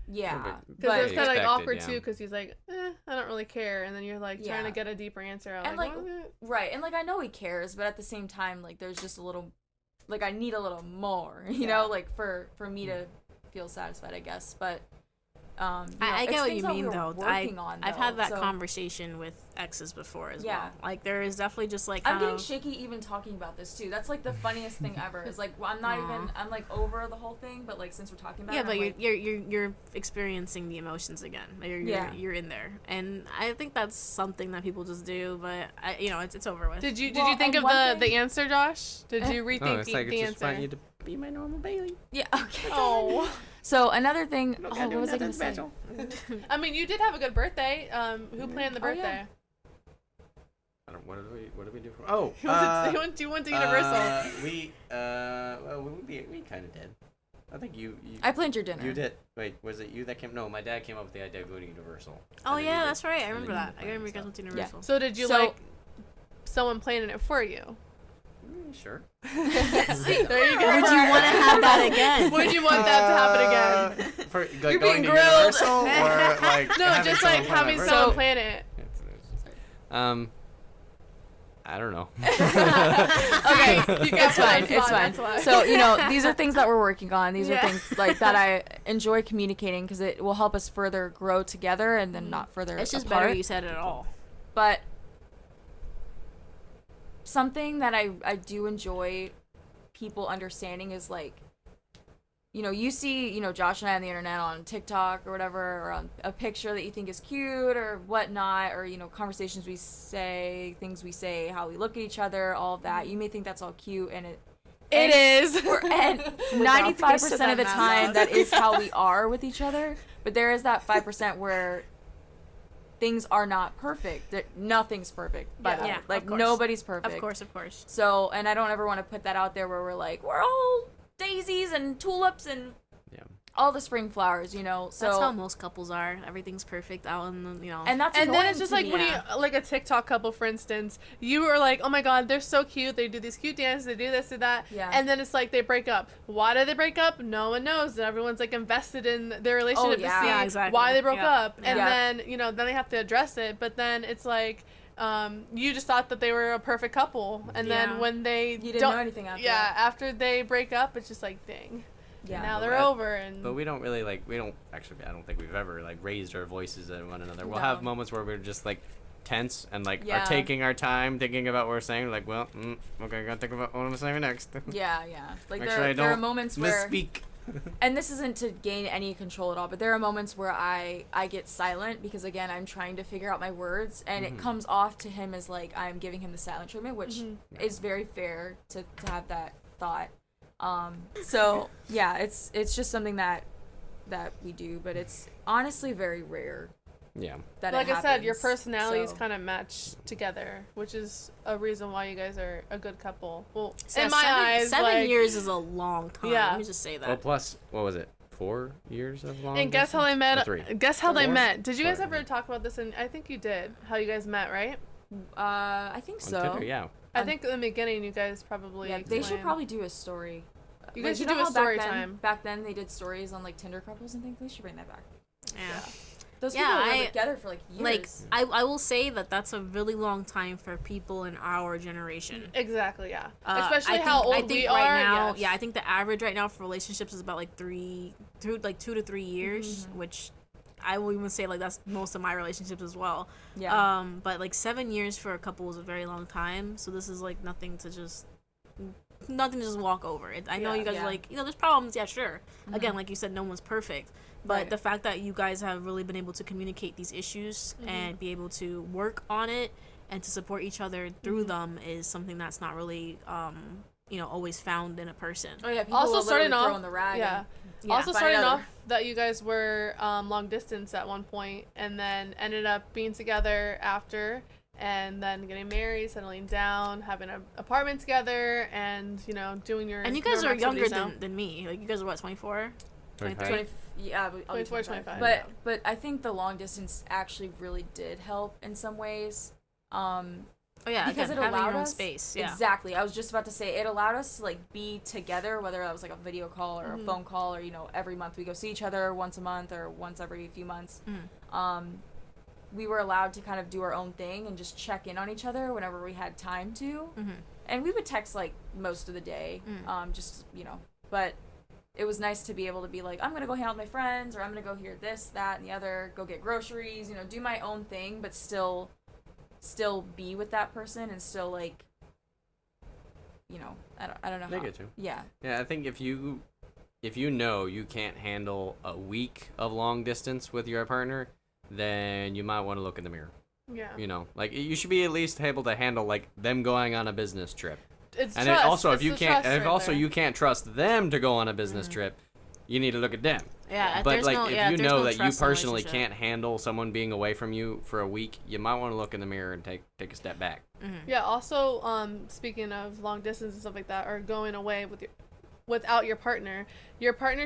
Yeah, Because it was kind of like Expected, awkward yeah. too, because he's like, I don't really care, and then you're like trying Yeah. to get a deeper answer out. and like, like "Well, right, and like I know he cares, but at the same time, like there's just a little, like I need a little more, you know, like for me to feel satisfied, I guess. But you know, I it's get what things you that we mean were though. working on, I've had that so conversation with exes before as Yeah. well. Like there is definitely just like I'm kind getting of shaky even talking about this too. That's like the funniest thing ever. Is like I'm not Aw. even I'm like over the whole thing, but like since we're talking about yeah, it, but I'm you're, like, you're experiencing the emotions again. You're in there, and I think that's something that people just do. But it's over with. Did you Well, think and of one the thing- answer, Josh? Did you rethink Oh, it's the like it's just answer? want you to be my normal Bailey. yeah, okay. Oh, So another thing. What was I gonna say? I mean, you did have a good birthday. Who planned the Oh, yeah. birthday? I don't. What did we do for? Oh, You went to Universal. We kind of did. I think you I planned your dinner. you did. Wait, was it you that came? No, my dad came up with the idea of going to Universal. Oh And then you yeah, did- that's right. I and then remember you that. did I remember you guys plan went to stuff. Universal. So did you So- like someone planning it for you? Sure. There you go. Would you want to have that again? Would you want that to happen again? For like, You're going being to grilled. Universal or like No, having just like someone plan my having birthday? someone So- plan it. I don't know. Okay, You guys it's fine. that's It's why, fine. that's why. So these are things that we're working on. These Yeah. are things like that I enjoy communicating because it will help us further grow together and then not further It's just apart. better you said it all. But something that I do enjoy people understanding is like, you see, Josh and I on the internet on TikTok or whatever, or on a picture that you think is cute or whatnot, or, conversations we say, things we say, how we look at each other, all of that. You may think that's all cute, and It is. and 95% of the time that is how we are with each other, but there is that 5% where things are not perfect. Nothing's perfect, by the way. Yeah, of Like course. nobody's perfect. Of course. So, and I don't ever want to put that out there where we're like, we're all daisies and tulips and Yeah. all the spring flowers, So That's how most couples are. Everything's perfect out in the, and that's And then annoying it's just to like me. when you like a TikTok couple, for instance, you were like, oh my god, they're so cute. They do these cute dances. They do this and that. Yeah. And then it's like they break up. Why did they break up? No one knows. And everyone's like invested in their relationship yeah. to see Yeah, exactly. why they broke Yeah. up. And Yeah. then then they have to address it. But then it's like. You just thought that they were a perfect couple, and Yeah. then when they You didn't don't know anything after yeah, that. after they break up, it's just like, dang, Yeah. now But they're I- over, and But we don't really I don't think we've ever like raised our voices at one another. We'll No. have moments where we're just like tense and like Yeah. are taking our time thinking about what we're saying. Like, well, okay, gotta think about what I'm saying next. Yeah. Like Make sure I there are don't moments where misspeak. and this isn't to gain any control at all, but there are moments where I get silent because again I'm trying to figure out my words, and it comes off to him as like I'm giving him the silent treatment, which is very fair to have that thought. So yeah, it's just something that we do, but it's honestly very rare Yeah. that like it I said, your happens, personalities so. kind of match together, which is a reason why you guys are a good couple. Well, So in my eyes, 7 years is a long time. Yeah. Let me just say that. Well, plus what was it? 4 years of long. And guess how they distance? met? Or 3. Guess how they Four? met? Did you guys Four. ever talk about this? And I think you did. How you guys met, right? I think On so. Tinder, yeah. I think in the beginning you guys probably. Yeah, they should explained. probably do a story. You guys should know do a how story back then, time. Back then they did stories on like Tinder couples and things. They should bring that back. Yeah. Those Yeah, people were I- together for like years. Like I will say that that's a really long time for people in our generation. Exactly, yeah. I Especially think- how old I think we right are. now, yes. yeah, I think the average right now for relationships is about like 2 to 3 years, Mm-hmm. which I will even say like that's most of my relationships as well. yeah. But like 7 years for a couple is a very long time. So this is like nothing to just walk over. I know Yeah, you guys yeah. are like, there's problems. Yeah, sure. Again, like you said, no one's perfect. But Right. the fact that you guys have really been able to communicate these issues and be able to work on it and to support each other through them is something that's not really, always found in a person. Oh yeah. People Also will starting literally throw off, in the rag. yeah. and- Yeah. Also Find starting another. off that you guys were long distance at one point, and then ended up being together after, and then getting married, settling down, having an apartment together, and doing your And you guys normal are younger activities now. than me. Like you guys are what, 24? 25. 20, yeah, I'll be 24, 25. 25, But yeah. but I think the long distance actually really did help in some ways. Oh yeah, Because again, it having allowed your own us space. Yeah. Exactly. I was just about to say it allowed us to like be together, whether that was like a video call or a phone call, or every month we go see each other once a month or once every few months. We were allowed to kind of do our own thing and just check in on each other whenever we had time to. And we would text like most of the day, but it was nice to be able to be like, I'm gonna go hang out with my friends, or I'm gonna go hear this, that, and the other, go get groceries, do my own thing, but still be with that person and still like, I don't know They how. get you. Yeah. Yeah, I think if you know you can't handle a week of long distance with your partner, then you might want to look in the mirror. Yeah. Like you should be at least able to handle like them going on a business trip. It's And trust. then also, if It's you the can't, trust if right also there. you can't trust them to go on a business trip, you need to look at them. Yeah, if But there's like, no, if yeah, you if there's know no that you trust in the personally relationship. can't handle someone being away from you for a week, you might want to look in the mirror and take a step back. Yeah. Also, speaking of long distance and stuff like that, or going away without your partner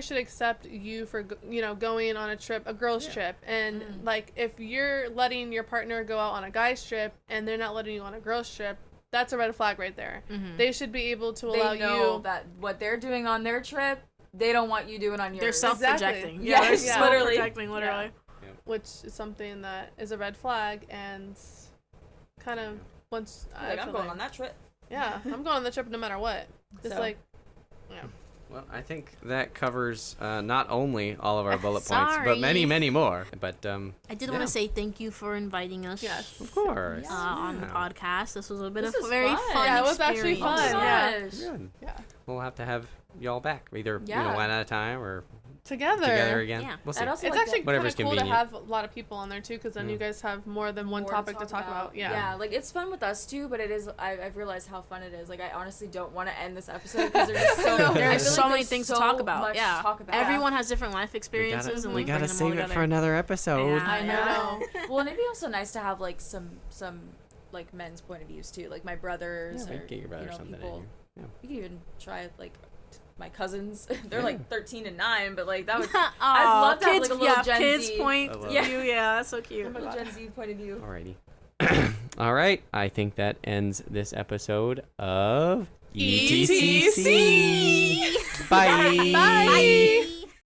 should accept you for going on a trip, a girl's trip, and like if you're letting your partner go out on a guy's trip and they're not letting you on a girl's trip, that's a red flag right there. They should be able to allow They know you. that what they're doing on their trip, they don't want you doing on yours. They're self-projecting. Exactly. Yeah, they're Yes, literally. self-projecting, literally. Which is something that is a red flag, and kind of once I Like, I'm feel going like- on that trip. Yeah, I'm going on the trip no matter what. Just So. like, yeah. Well, I think that covers not only all of our bullet points, Sorry. but many, many more. But I did want to say thank you for inviting us. Yes. of course, On the podcast. This was a bit This of is a very fun. fun Yeah, it was actually experience. fun. Oh my Yeah. gosh. Good. Yeah. We'll have to have y'all back, either Yeah. one at a time or Together. together again. Yeah. We'll see. I'd also It's like actually kind Whatever's of cool to convenient. have a lot of people on there too, because then you guys have more than one more topic to talk about. Yeah. Yeah, like it's fun with us too, but it is. I've realized how fun it is. Like I honestly don't want to end this episode because there's just so, I There's feel so like many there's things so to talk about. much Yeah. to talk about. Everyone has different life experiences, and we we gotta bring them all save it together. for another episode. Yeah. I know. know. Well, and it'd be also nice to have like some like men's point of views too, like my brothers Yeah, or get your brother something in people. here. Yeah. You could even try like my cousins. They're like 13 and 9, but like that would. Aw, I'd love to have kids, like a little yeah, Gen kids Z. point I love of it. view. Yeah, that's so A cute. little Gen Z point of view. Alrighty. All right. I think that ends this episode of ETC. Bye. Bye.